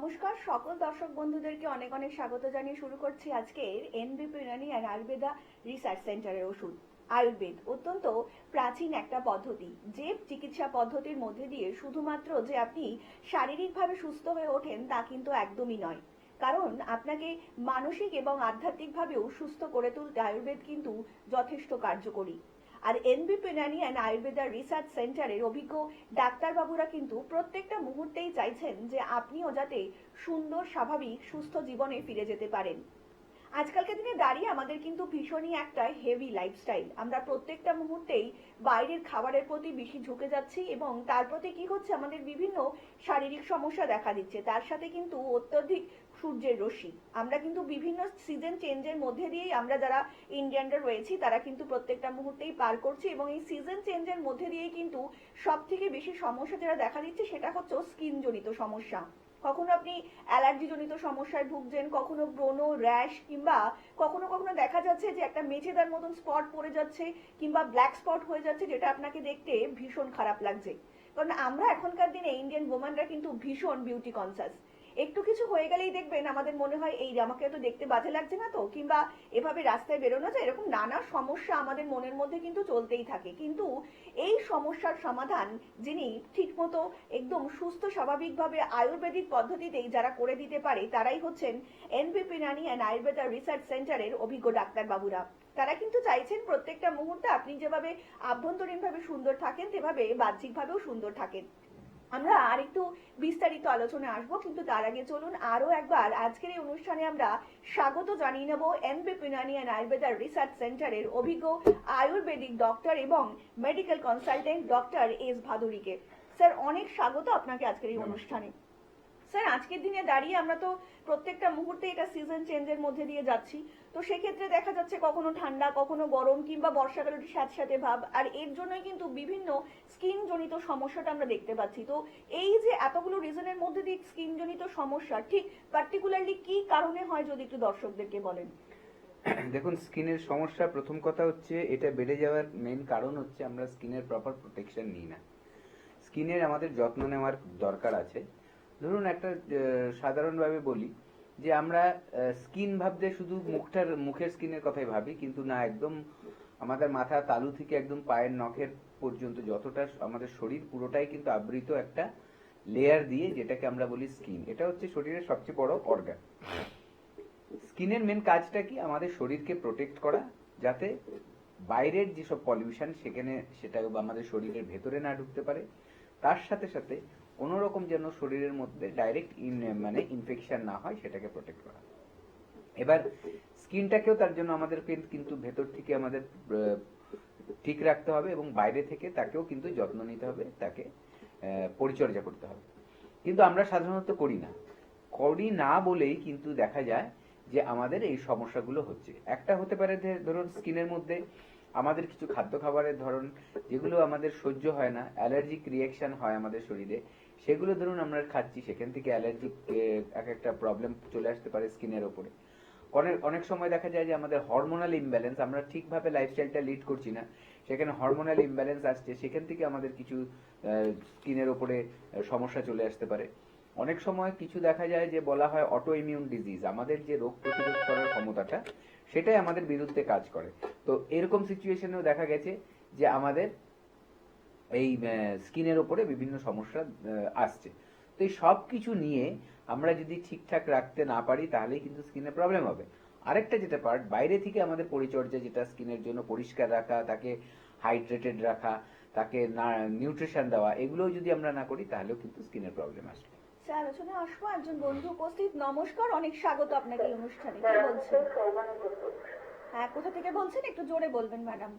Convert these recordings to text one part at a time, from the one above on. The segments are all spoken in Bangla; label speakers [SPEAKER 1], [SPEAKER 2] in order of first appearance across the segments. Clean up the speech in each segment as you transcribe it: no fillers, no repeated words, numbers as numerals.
[SPEAKER 1] নমস্কার সকল দর্শক বন্ধুদেরকে অনেক অনেক স্বাগত জানিয়ে শুরু করছি আজকের এনবিপি ইউনানি অ্যান্ড আয়ুর্বেদা রিসার্চ সেন্টারের ওষুধ। আয়ুর্বেদ অত্যন্ত প্রাচীন একটা পদ্ধতি, যে চিকিৎসা পদ্ধতির মধ্যে দিয়ে শুধুমাত্র যে আপনি শারীরিকভাবে সুস্থ হয়ে ওঠেন তা কিন্তু একদমই নয়, কারণ আপনাকে মানসিক এবং আধ্যাত্মিকভাবেও সুস্থ করে তুলতে আয়ুর্বেদ কিন্তু যথেষ্ট কার্যকরী। আর NBP Unani and Ayurveda research সেন্টারের অভিজ্ঞ ডাক্তারবাবুরা কিন্তু প্রত্যেকটা মুহূর্তেই চাইছেন যে আপনিও যাতে সুন্দর স্বাভাবিক সুস্থ জীবনে ফিরে যেতে পারেন। আজকালকার দিনে দাঁড়িয়ে আমাদের কিন্তু ভীষণই একটা হেভি লাইফস্টাইল, আমরা প্রত্যেকটা মুহূর্তেই বাইরের খাবারের প্রতি বেশি ঝুঁকে যাচ্ছি এবং তার প্রতি কি হচ্ছে, আমাদের বিভিন্ন শারীরিক সমস্যা দেখা দিচ্ছে। তার সাথে কিন্তু অত্যধিক সূর্যের রশ্মি, আমরা কিন্তু বিভিন্ন সিজন চেঞ্জের মধ্যে দিয়েই আমরা যারা ইন্ডিয়ানরা রয়েছি তারা কিন্তু প্রত্যেকটা মুহূর্তেই পার করছি, এবং এই সিজন চেঞ্জের মধ্যে দিয়েই কিন্তু সব থেকে বেশি সমস্যা যেটা দেখা দিচ্ছে সেটা হচ্ছে স্কিন জনিত সমস্যা। কখনো আপনি অ্যালার্জি জনিত সমস্যায় ভুগছেন, কখনো ব্রণ, র্যাশ, কিংবা কখনো কখনো দেখা যাচ্ছে যে একটা মেচেদার মতন স্পট পড়ে যাচ্ছে কিংবা ব্ল্যাক স্পট হয়ে যাচ্ছে, যেটা আপনাকে দেখতে ভীষণ খারাপ লাগছে। কারণ আমরা এখনকার দিনে ইন্ডিয়ান ওমেনরা কিন্তু ভীষণ বিউটি কনসাস। একটু কিছু হয়ে গেলেই দেখবেন আমাদের মনে হয় এই আমাকে তো দেখতে বাজে লাগছে না তো, কিংবা এভাবে রাস্তায় বেরোনো যায়, এরকম নানা সমস্যা আমাদের মনের মধ্যে কিন্তু চলতেই থাকে। কিন্তু এই সমস্যার সমাধান যিনি ঠিকমতো একদম সুস্থ স্বাভাবিকভাবে আয়ুর্বেদিক পদ্ধতিতেই যারা করে দিতে পারে তারাই হচ্ছেন এনবিপি ইউনানি অ্যান্ড আয়ুর্বেদা রিসার্চ সেন্টারের অভিজ্ঞ ডাক্তারবাবুরা। তারা কিন্তু চাইছেন প্রত্যেকটা মুহূর্তে আপনি যেভাবে আভ্যন্তরীণভাবে সুন্দর থাকেন তেভাবে বাহ্যিকভাবেও সুন্দর থাকেন। আমরা আরেকটু বিস্তারিত আলোচনা আসবো, কিন্তু তার আগে চলুন আরো একবার আজকের এই অনুষ্ঠানে আমরা স্বাগত জানিয়ে নেব NBP Unani and Ayurveda research সেন্টারের অভিজ্ঞ আয়ুর্বেদিক ডক্টর এবং মেডিকেল কনসালটেন্ট ডক্টর এস ভাদুরীকে। স্যার অনেক স্বাগত আপনাকে আজকের এই অনুষ্ঠানে। স্যার আজকের দিনে দাঁড়িয়ে আমরা তো প্রত্যেকটা মুহূর্তে এটা সিজন চেঞ্জের মধ্যে দিয়ে যাচ্ছি, তো সেক্ষেত্রে দেখা যাচ্ছে কখনো ঠান্ডা কখনো গরম কিংবা বর্ষাকালে একটু স্যাঁতস্যাঁতে ভাব, আর এর জন্যই কিন্তু বিভিন্ন স্কিন জনিত সমস্যাটা আমরা দেখতে পাচ্ছি। তো এই যে এতগুলো রিজনের মধ্যে দিয়ে স্কিন জনিত সমস্যা ঠিক পার্টিকুলারলি কি কারণে হয় যদি একটু দর্শকদেরকে বলেন।
[SPEAKER 2] দেখুন, স্কিনের সমস্যা প্রথম কথা হচ্ছে এটা বেড়ে যাওয়ার মেইন কারণ হচ্ছে আমরা স্কিনের প্রপার প্রোটেকশন নিই না। স্কিনের আমাদের যত্ন নেওয়ার দরকার আছে। ধরুন একটা সাধারণভাবে বলি যে আমরা স্কিন ভাবতে শুধু মুখের স্কিনের কথাই ভাবি, কিন্তু না, একদম আমাদের মাথা তালু থেকে একদম পায়ের নখের পর্যন্ত যতটা আমাদের শরীর পুরোটাই কিন্তু আবৃত একটা লেয়ার দিয়ে, যেটাকে আমরা বলি স্কিন। এটা হচ্ছে শরীরের সবচেয়ে বড় অর্গান। স্কিনের মেন কাজটা কি? আমাদের শরীরকে প্রোটেক্ট করা, যাতে বাইরের যেসব পলিউশন সেটা আমাদের শরীরের ভেতরে না ঢুকতে পারে। তার সাথে সাথে কোনো রকম যেন শরীরের মধ্যে ডাইরেক্ট ইনফেকশন না হয়, সেটাকে প্রোটেক্ট করা। এবার স্কিনটাকেও তার জন্য আমাদের কিন্তু ভেতর থেকে আমাদের ঠিক রাখতে হবে এবং বাইরে থেকে তাকেও কিন্তু যত্ন নিতে হবে, তাকে পরিচর্যা করতে হবে। কিন্তু আমরা সাধারণত করি না বলেই কিন্তু দেখা যায় যে আমাদের এই সমস্যাগুলো হচ্ছে। একটা হতে পারে ধরুন স্কিনের মধ্যে আমাদের কিছু খাদ্য খাবারের ধরন যেগুলো আমাদের সহ্য হয় না, অ্যালার্জিক রিয়াকশন হয় আমাদের শরীরে, সেগুলো ধরুন আমরা খাচ্ছি, সেখান থেকে অ্যালার্জিক একটা প্রবলেম চলে আসতে পারে স্কিনের ওপরে। অনেক সময় দেখা যায় যে আমাদের হরমোনাল ইমব্যালেন্স, আমরা ঠিকভাবে লাইফস্টাইলটা লিড করছি না, সেখানে হরমোনাল ইমব্যালেন্স আসছে, সেখান থেকে আমাদের কিছু স্কিনের ওপরে সমস্যা চলে আসতে পারে। অনেক সময় কিছু দেখা যায় যে বলা হয় অটো ইমিউন ডিজিজ, আমাদের যে রোগ প্রতিরোধ করার ক্ষমতাটা সেটাই আমাদের বিরুদ্ধে কাজ করে। তো এরকম সিচুয়েশনেও দেখা গেছে যে আমাদের এই স্কিনের ওপরে বিভিন্ন সমস্যা আসছে। তো এই সব কিছু নিয়ে আমরা যদি ঠিকঠাক রাখতে না পারি তাহলেই কিন্তু স্কিনের প্রবলেম হবে। আরেকটা যেটা পার্ট, বাইরে থেকে আমাদের পরিচর্যা, যেটা স্কিনের জন্য পরিষ্কার রাখা, তাকে হাইড্রেটেড রাখা, তাকে নিউট্রিশন দেওয়া, এগুলোও যদি আমরা না করি তাহলেও কিন্তু স্কিনের প্রবলেম আসবে।
[SPEAKER 1] আলোচনা আসবো, একজন বন্ধু উপস্থিত। নমস্কার, অনেক স্বাগত আপনাকে এই অনুষ্ঠানে। কি বলছেন? হ্যাঁ, কোথা থেকে বলছেন? একটু জোরে বলবেন ম্যাডাম।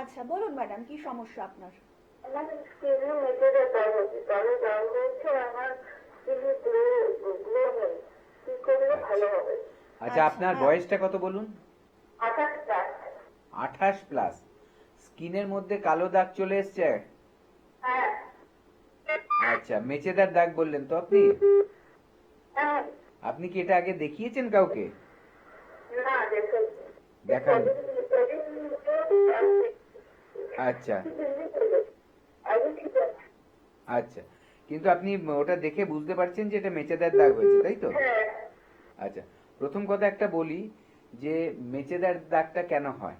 [SPEAKER 1] আচ্ছা বলুন ম্যাডাম, কি সমস্যা আপনার?
[SPEAKER 2] আচ্ছা, আপনার বয়সটা কত বলুন? 28+। স্কিনের মধ্যে কালো দাগ চলে এসছে? আচ্ছা, মেচেদার দাগ বললেন তো আপনি? আপনি কি এটা আগে দেখিয়েছেন কাউকে? দেখান। আচ্ছা আচ্ছা, কিন্তু আপনি ওটা দেখে বুঝতে পারছেন যে এটা মেচেদার দাগ হয়েছে, তাই তো?
[SPEAKER 3] হ্যাঁ।
[SPEAKER 2] আচ্ছা, প্রথম কথা একটা বলি যে মেচেদার দাগটা কেন হয়।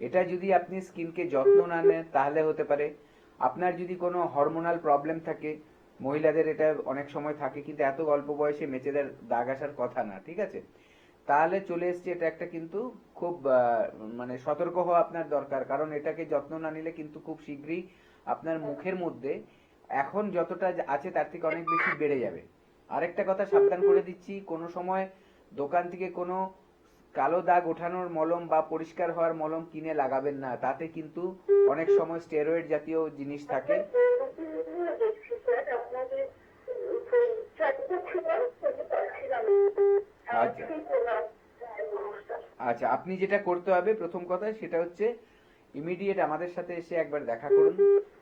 [SPEAKER 2] এটা যদি আপনি স্কিনকে যত্ন না নেন তাহলে হতে পারে। আপনার যদি কোনো হরমোনাল প্রবলেম থাকে, মহিলাদের এটা অনেক সময় থাকে, কিন্তু এত অল্প বয়সে মেচেদার দাগ আসার কথা না, ঠিক আছে? তাহলে চলে এসছে, এটা একটা কিন্তু খুব মানে সতর্ক হওয়া আপনার দরকার, কারণ এটাকে যত্ন না নিলে কিন্তু খুব শীঘ্রই আপনার মুখের মধ্যে এখন যতটা আছে তার থেকে অনেক বেশি বেড়ে যাবে। আরেকটা কথা সাবধান করে দিচ্ছি, কোনো সময় দোকান থেকে কোনো কালো দাগ ওঠানোর মলম বা পরিষ্কার হওয়ার মলম কিনে লাগাবেন না, তাতে কিন্তু অনেক সময় স্টেরয়েড জাতীয় জিনিস থাকে। আচ্ছা আচ্ছা, আপনি যেটা করতে হবে প্রথম কথা সেটা হচ্ছে ইমিডিয়েট আমাদের সাথে এসে একবার দেখা করুন,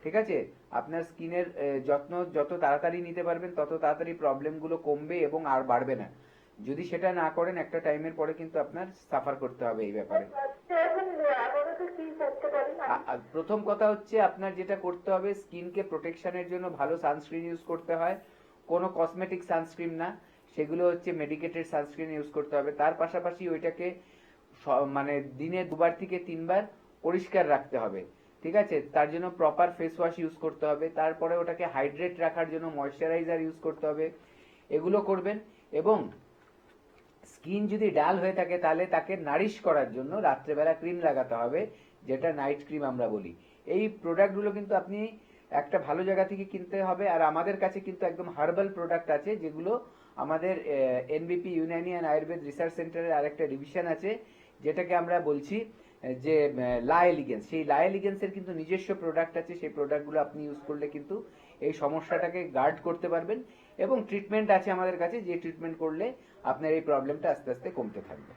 [SPEAKER 2] ঠিক আছে? আপনার স্কিনের যত্ন যত তাড়াতাড়ি নিতে পারবেন তত তাড়াতাড়ি প্রবলেমগুলো কমবে এবং আর বাড়বে না। যদি সেটা না করেন একটা টাইমের পরে কিন্তু আপনার সাফার করতে হবে এই ব্যাপারে। প্রথম কথা হচ্ছে আপনার যেটা করতে হবে, স্কিনকে প্রোটেকশনের জন্য ভালো সানস্ক্রিন ইউজ করতে হয়, কোনো কসমেটিক সানস্ক্রিন না, সেগুলো হচ্ছে মেডিকেটেড সানস্ক্রিন ইউজ করতে হবে। তার পাশাপাশি ওইটাকে মানে দিনে 2বার থেকে 3বার পরিষ্কার রাখতে হবে, ঠিক আছে? তার জন্য প্রপার ফেস ওয়াশ ইউজ করতে হবে। তারপরে ওটাকে হাইড্রেট রাখার জন্য ময়শ্চারাইজার ইউজ করতে হবে। এগুলো করবেন। এবং স্কিন যদি ডাল হয়ে থাকে তাহলে তাকে নারিশ করার জন্য রাত্রেবেলা ক্রিম লাগাতে হবে, যেটা নাইট ক্রিম আমরা বলি। এই প্রোডাক্টগুলো কিন্তু আপনি একটা ভালো জায়গা থেকে কিনতে হবে। আর আমাদের কাছে কিন্তু একদম হার্বাল প্রোডাক্ট আছে, যেগুলো আমাদের এনবিপি ইউনানি অ্যান্ড আয়ুর্বেদ রিসার্চ সেন্টারের আরেকটা ডিভিশন আছে, যেটাকে আমরা বলছি যে লা এলিগেন্স। সেই লা এলিগেন্সের কিন্তু নিজস্ব প্রোডাক্ট আছে, সেই প্রোডাক্টগুলো আপনি ইউজ করলে কিন্তু এই সমস্যাটাকে গার্ড করতে পারবেন। এবং ট্রিটমেন্ট আছে আমাদের কাছে, যে ট্রিটমেন্ট করলে আপনার এই প্রবলেমটা আস্তে আস্তে কমতে থাকবে।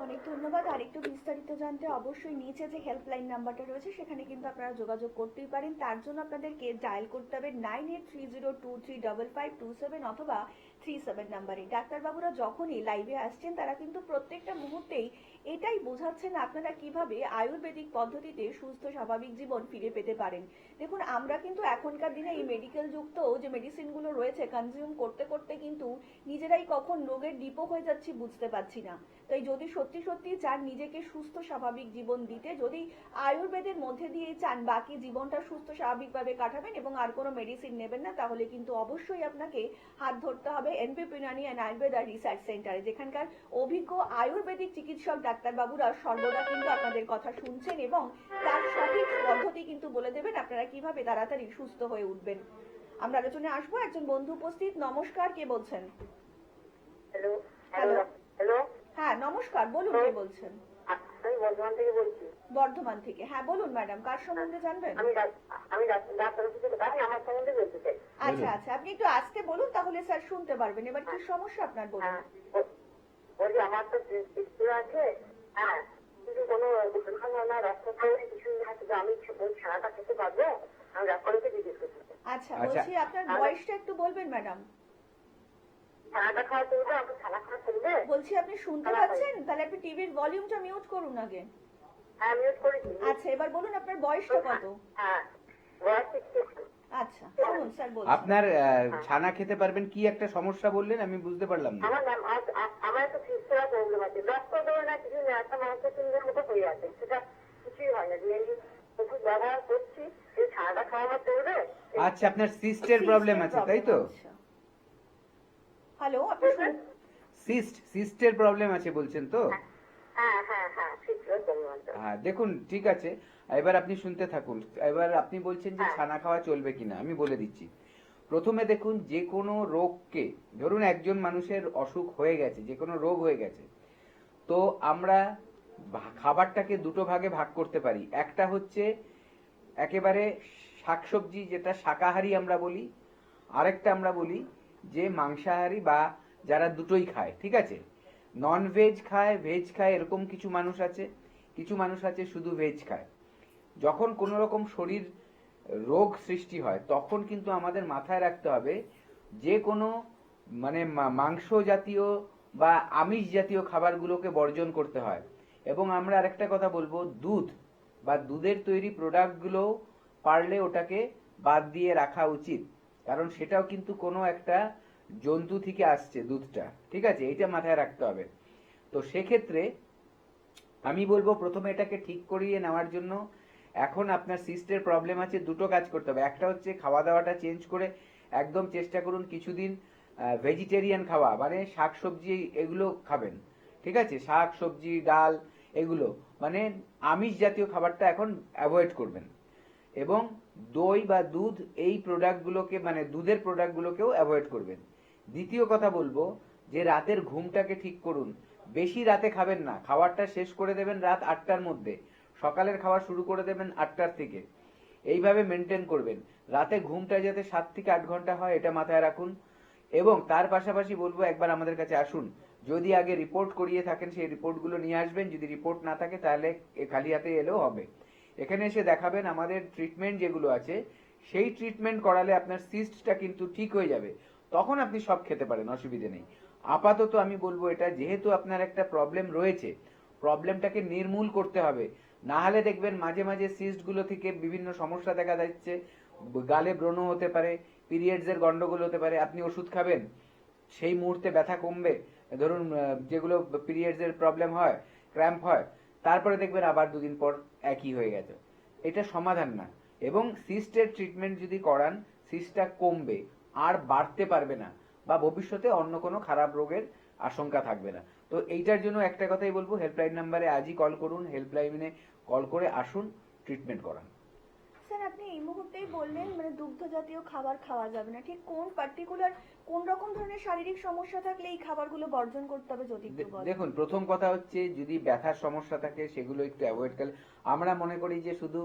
[SPEAKER 1] অনেক ধন্যবাদ। আর একটু বিস্তারিত জানতে অবশ্যই নিচে যে হেল্পলাইন নাম্বারটা রয়েছে সেখানে কিন্তু আপনারা যোগাযোগ করতেই পারেন। তার জন্য আপনাদেরকে ডায়াল করতে হবে 9830235527 অথবা 37 নাম্বারে। ডাক্তারবাবুরা যখনই লাইভে আসছেন তারা কিন্তু প্রত্যেকটা মুহূর্তেই এটাই বোঝাচ্ছেন আপনারা কিভাবে আয়ুর্বেদিক পদ্ধতিতে সুস্থ স্বাভাবিক জীবন ফিরে পেতে পারেন। দেখুন, আমরা কিন্তু এখনকার দিনে এই মেডিকেল যুক্ত যে মেডিসিনগুলো রয়েছে কনজিউম করতে করতে কিন্তু নিজেরাই কখন রোগের ডিপো হয়ে যাচ্ছি বুঝতে পারছি না। তাই যদি সত্যি সত্যি চান নিজেকে সুস্থ স্বাভাবিক জীবন দিতে, যদি আয়ুর্বেদের মধ্যে দিয়ে চান বাকি জীবনটা সুস্থ স্বাভাবিকভাবে কাটাবেন এবং আর কোনো মেডিসিন নেবেন না, তাহলে কিন্তু অবশ্যই আপনাকে হাত ধরতে হবে এনবিপি ইউনানি অ্যান্ড আয়ুর্বেদা রিসার্চ সেন্টারে, যেখানকার অভিজ্ঞ আয়ুর্বেদিক চিকিৎসক ডাক্তারবাবুরা সর্বদা কিন্তু আপনাদের কথা শুনছেন এবং তার সঠিক পদ্ধতি কিন্তু বলে দেবেন আপনারা কিভাবে তাড়াতাড়ি সুস্থ হয়ে উঠবেন। আমরা আলোচনায় আসবো। একজন বন্ধু উপস্থিত। নমস্কার, কে বলছেন?
[SPEAKER 3] হ্যালো।
[SPEAKER 1] হ্যালো।
[SPEAKER 3] হ্যালো।
[SPEAKER 1] হ্যাঁ নমস্কার, বলুন কে বলছেন?
[SPEAKER 3] আমি বর্ধমান থেকে বলছি।
[SPEAKER 1] বর্ধমান থেকে, হ্যাঁ বলুন ম্যাডাম, কার সম্বন্ধে জানবেন?
[SPEAKER 3] আমি ডাক্তার আমার সম্বন্ধে বলতে চাই।
[SPEAKER 1] আচ্ছা আচ্ছা, আপনি একটু আস্তে বলুন তাহলে স্যার শুনতে পারবেন। এবার কি সমস্যা আপনার বলুন।
[SPEAKER 3] হ্যাঁ, বলছি আমার তো পিস্তল আছে। হ্যাঁ, কিন্তু কোনো না রক্ত খাওয়া কিছু না, কিন্তু আমি ওই ছানাটা খেতে পারবো? আমি ডাক্তারকে জিজ্ঞেস করছি।
[SPEAKER 1] আচ্ছা, বলছি আপনার বয়সটা একটু বলবেন ম্যাডাম।
[SPEAKER 3] ছানাটা খাওয়া চলবে? আমি ছানা খাওয়া চলবে?
[SPEAKER 1] বলছি আপনি শুনতে পাচ্ছেন? তাহলে আপনি টিভির ভলিউমটা মিউট করুন আগে।
[SPEAKER 3] হ্যাঁ, মিউট করেছি।
[SPEAKER 1] আচ্ছা, এবার বলুন আপনার বয়সটা কত?
[SPEAKER 3] হ্যাঁ, বয়স 60।
[SPEAKER 1] আচ্ছা শুনুন স্যার বলছি।
[SPEAKER 2] আপনার ছানা খেতে পারবেন, কি একটা সমস্যা বললেন আমি বুঝতে পারলাম না।
[SPEAKER 3] আমার একটা ফিস্টুলা প্রবলেম আছে, রক্ত দেবে না কিছু না, একটা মানুষের চিন্তার মতো হয়ে আছে, সেটা কিছুই হয় না। ওষুধ ব্যবহার করছি, এই ছানাটা খাওয়া চলবে?
[SPEAKER 2] আচ্ছা, আপনার সিস্টের প্রবলেম আছে তাই তো?
[SPEAKER 1] হ্যালো, আপনি
[SPEAKER 2] সিস্টের প্রবলেম আছে বলছেন তো?
[SPEAKER 3] হ্যাঁ হ্যাঁ হ্যাঁ, ফিস্টুলার প্রবলেম আছে।
[SPEAKER 2] হ্যাঁ, দেখুন ঠিক আছে, এবার আপনি শুনতে থাকুন। এবার আপনি বলছেন যে ছানা খাওয়া চলবে কিনা, আমি বলে দিচ্ছি। প্রথমে দেখুন, যে কোনো রোগকে, ধরুন একজন মানুষের অসুখ হয়ে গেছে, যে কোনো রোগ হয়ে গেছে, তো আমরা খাবারটাকে দুটো ভাগে ভাগ করতে পারি। একটা হচ্ছে একেবারে শাকসবজি, যেটা শাকাহারি আমরা বলি, আরেকটা আমরা বলি যে মাংসাহারি বা যারা দুটোই খায়, ঠিক আছে? নন ভেজ খায়, ভেজ খায়, এরকম কিছু মানুষ আছে। কিছু মানুষ আছে শুধু ভেজ খায়। যখন কোনো রকম শরীর রোগ সৃষ্টি হয় তখন কিন্তু আমাদের মাথায় রাখতে হবে যে কোনো মানে মাংস জাতীয় বা আমিষ জাতীয় খাবারগুলোকে বর্জন করতে হয়। এবং আমরা আরেকটা কথা বলবো, দুধ বা দুধের তৈরি প্রোডাক্টগুলো পারলে ওটাকে বাদ দিয়ে রাখা উচিত। কারণ সেটাও কিন্তু কোনো একটা জন্তু থেকে আসছে দুধটা, ঠিক আছে, এইটা মাথায় রাখতে হবে। তো সেক্ষেত্রে আমি বলবো প্রথমে এটাকে ঠিক করিয়ে নেওয়ার জন্য এখন আপনার সিস্টের প্রবলেম আছে, দুটো কাজ করতে হবে। একটা হচ্ছে খাওয়া দাওয়াটা চেঞ্জ করে একদম চেষ্টা করুন কিছুদিন ভেজিটেরিয়ান খাওয়া, মানে শাক সবজি এগুলো খাবেন, ঠিক আছে, শাক সবজি ডাল এগুলো, মানে আমিষ জাতীয় খাবারটা এখন অ্যাভয়েড করবেন। এবং দই বা দুধ এই প্রোডাক্টগুলোকে, মানে দুধের প্রোডাক্টগুলোকেও অ্যাভয়েড করবেন। দ্বিতীয় কথা বলবো যে রাতের ঘুমটাকে ঠিক করুন। বেশি রাতে খাবেন না, খাবারটা শেষ করে দেবেন রাত 8টার মধ্যে, সকালের খাওয়া শুরু করে দেবেন 8টার থেকে, এইভাবে মেনটেন করবেন। রাতে ঘুমটা যাতে 7 থেকে 8 ঘন্টা হয় এটা মাথায় রাখুন। এবং তার পাশাপাশি বলবো একবার আমাদের কাছে আসুন, যদি আগে রিপোর্ট করিয়ে থাকেন সেই রিপোর্টগুলো নিয়ে আসবেন, যদি রিপোর্ট না থাকে তাহলে খালি হাতে এলেও হবে। এখানে এসে দেখাবেন, আমাদের ট্রিটমেন্ট যেগুলো আছে সেই ট্রিটমেন্ট করালে আপনার সিস্টটা কিন্তু ঠিক হয়ে যাবে, তখন আপনি সব খেতে পারেন, অসুবিধে নেই। আপাতত আমি বলবো এটা, যেহেতু আপনার একটা প্রবলেম রয়েছে, প্রবলেমটাকে নির্মূল করতে হবে, না হলে দেখবেন মাঝে মাঝে সিস্ট গুলো থেকে বিভিন্ন সমস্যা দেখা যাচ্ছে, গালে ব্রণ হতে পারে, পিরিয়ডস এর গন্ডগোল হতে পারে, আপনি ওষুধ খাবেন সেই মুহূর্তে ব্যথা কমবে, ধরুন যেগুলো পিরিয়ডস এর প্রবলেম হয়, ক্র্যাম্প হয়, তারপরে দেখবেন আবার 2 দিন পর একই হয়ে গেছে। এটা সমাধান না। এবং সিস্টের ট্রিটমেন্ট যদি করান, সিস্টটা কমবে, আর বাড়তে পারবে না, বা ভবিষ্যতে অন্য কোনো খারাপ রোগের আশঙ্কা থাকবে না। তো এইটার জন্য একটা কথাই বলবো, হেল্পলাইন নাম্বারে আজই কল করুন, হেল্পলাইনে কল করে আসুন, ট্রিটমেন্ট করান।
[SPEAKER 1] স্যার আপনি এই মুহূর্তেই বললেন মানে দুগ্ধ জাতীয় খাবার খাওয়া যাবে না, ঠিক কোন পার্টিকুলার কোন রকম ধরনের শারীরিক সমস্যা থাকলে এই খাবারগুলো বর্জন করতে হবে যদি একটু বলেন?
[SPEAKER 2] দেখুন, প্রথম কথা হচ্ছে যদি ব্যথার সমস্যা থাকে সেগুলো একটু অ্যাভয়েড করলে, আমরা মনে করি যে শুধু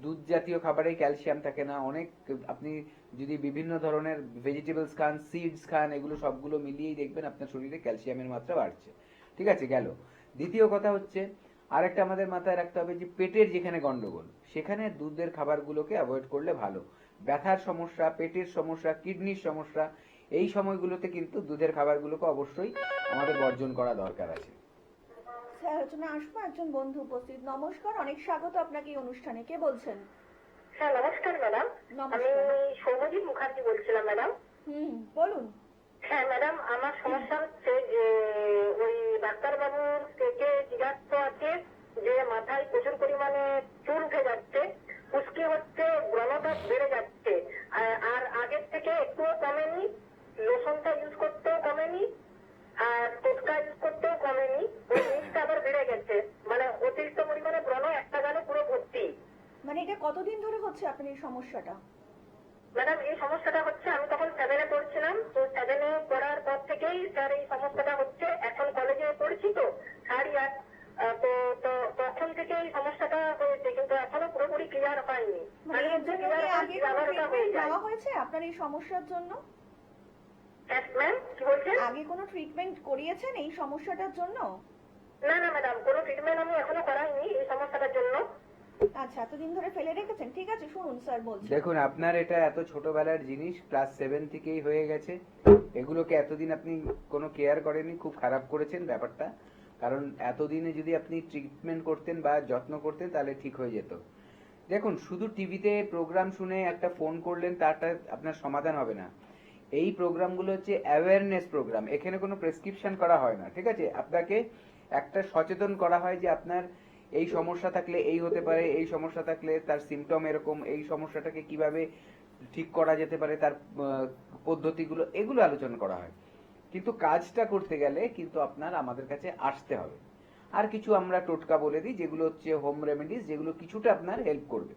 [SPEAKER 2] দুধ জাতীয় খাবারেই ক্যালসিয়াম থাকে না, অনেক, আপনি যদি বিভিন্ন ধরনের ভেজিটেবলস খান, সিডস খান, এগুলো সবগুলো মিলিয়েই দেখবেন আপনার শরীরে ক্যালসিয়ামের মাত্রা বাড়ছে, ঠিক আছে, গেল। দ্বিতীয় কথা হচ্ছে আরেকটা আমাদের মাথায় রাখতে হবে যে পেটের যেখানে গন্ডগোল সেখানে দুধের খাবারগুলোকে অ্যাভয়েড করলে ভালো। ব্যথার সমস্যা, পেটের সমস্যা, কিডনির সমস্যা, এই সময়গুলোতে কিন্তু দুধের খাবারগুলোকে অবশ্যই আমাদের বর্জন করা দরকার আছে।
[SPEAKER 1] স্যার আলোচনা আসবো, একজন বন্ধু উপস্থিত। নমস্কার, অনেক স্বাগত আপনাকে এই অনুষ্ঠানে। কে বলছেন?
[SPEAKER 3] হ্যাঁ নমস্কার ম্যাডাম, আমি
[SPEAKER 1] নমস্কার।
[SPEAKER 3] সৌম্যজিৎ মুখার্জি বলছিলাম ম্যাডাম।
[SPEAKER 1] বলুন।
[SPEAKER 3] হ্যাঁ ম্যাডাম, আমার সমস্যা হচ্ছে যে ওই ডাক্তারবাবুর থেকে জিজ্ঞাসা আছে যে মাথায় প্রচুর পরিমাণে চুল উঠে যাচ্ছে, উস্কি হচ্ছে, ব্রণটা বেড়ে যাচ্ছে, আর আগের থেকে একটুও কমেনি, লোশনটা ইউজ করতেও কমেনি, আর টোটকা ইউজ করতেও কমেনি, ওই জিনিসটা আবার বেড়ে গেছে, মানে অতিরিক্ত পরিমাণে ব্রণ একটা গালে পুরো ভর্তি।
[SPEAKER 1] মানে এটা কতদিন ধরে হচ্ছে আপনার এই সমস্যাটা?
[SPEAKER 3] ম্যাডাম এই সমস্যাটা হচ্ছে, আমি তখন 7-এ পড়ছিলাম, তো 7-এ পড়ার পর থেকেই স্যার এই সমস্যাটা হচ্ছে, এখন কলেজে পড়ছি তো 3rd তো তো তখন থেকে এই সমস্যাটা হয়েছে, কিন্তু এখনো পুরোপুরি ক্লিয়ার হয়নি।
[SPEAKER 1] মানে এর জন্য কি আগে কোনো
[SPEAKER 3] আবার ওটা হয়ে
[SPEAKER 1] ট্রিটমেন্ট
[SPEAKER 3] যায়।
[SPEAKER 1] নেওয়া হয়েছে আপনার এই সমস্যার জন্য?
[SPEAKER 3] ম্যাম কি বলছেন?
[SPEAKER 1] আগে কোনো ট্রিটমেন্ট করিয়েছেন এই সমস্যাটার জন্য?
[SPEAKER 3] না না ম্যাডাম, কোনো ট্রিটমেন্ট আমি এখনো করাইনি এই সমস্যাটার জন্য।
[SPEAKER 1] আচ্ছা, এতদিন ধরে ফেলে রেখেছেন। ঠিক আছে, শুনুন স্যার বলছি।
[SPEAKER 2] দেখুন, আপনার এটা এত ছোটবেলার জিনিস, ক্লাস 7 থেকেই হয়ে গেছে, এগুলোকে এতদিন আপনি কোনো কেয়ার করেননি, খুব খারাপ করেছেন ব্যাপারটা। কারণ এতদিনে যদি আপনি ট্রিটমেন্ট করতেন বা যত্ন করতেন তাহলে ঠিক হয়ে যেত। দেখুন, শুধু টিভিতে প্রোগ্রাম শুনে একটা ফোন করলেন তারটা আপনার সমাধান হবে না। এই প্রোগ্রামগুলো হচ্ছে অ্যাওয়ারনেস প্রোগ্রাম, এখানে কোনো প্রেসক্রিপশন করা হয় না, ঠিক আছে, আপনাকে একটা সচেতন করা হয় যে আপনার এই সমস্যা থাকলে এই হতে পারে, এই সমস্যা থাকলে তার সিমটম এরকম, এই সমস্যাটাকে কিভাবে ঠিক করা যেতে পারে, তার পদ্ধতিগুলো, এগুলো আলোচনা করা হয়। কিন্তু কাজটা করতে গেলে কিন্তু আপনার আমাদের কাছে আসতে হবে। আর কিছু আমরা টোটকা বলে দিই যেগুলো হচ্ছে হোম রেমেডিস, যেগুলো কিছুটা আপনার হেল্প করবে।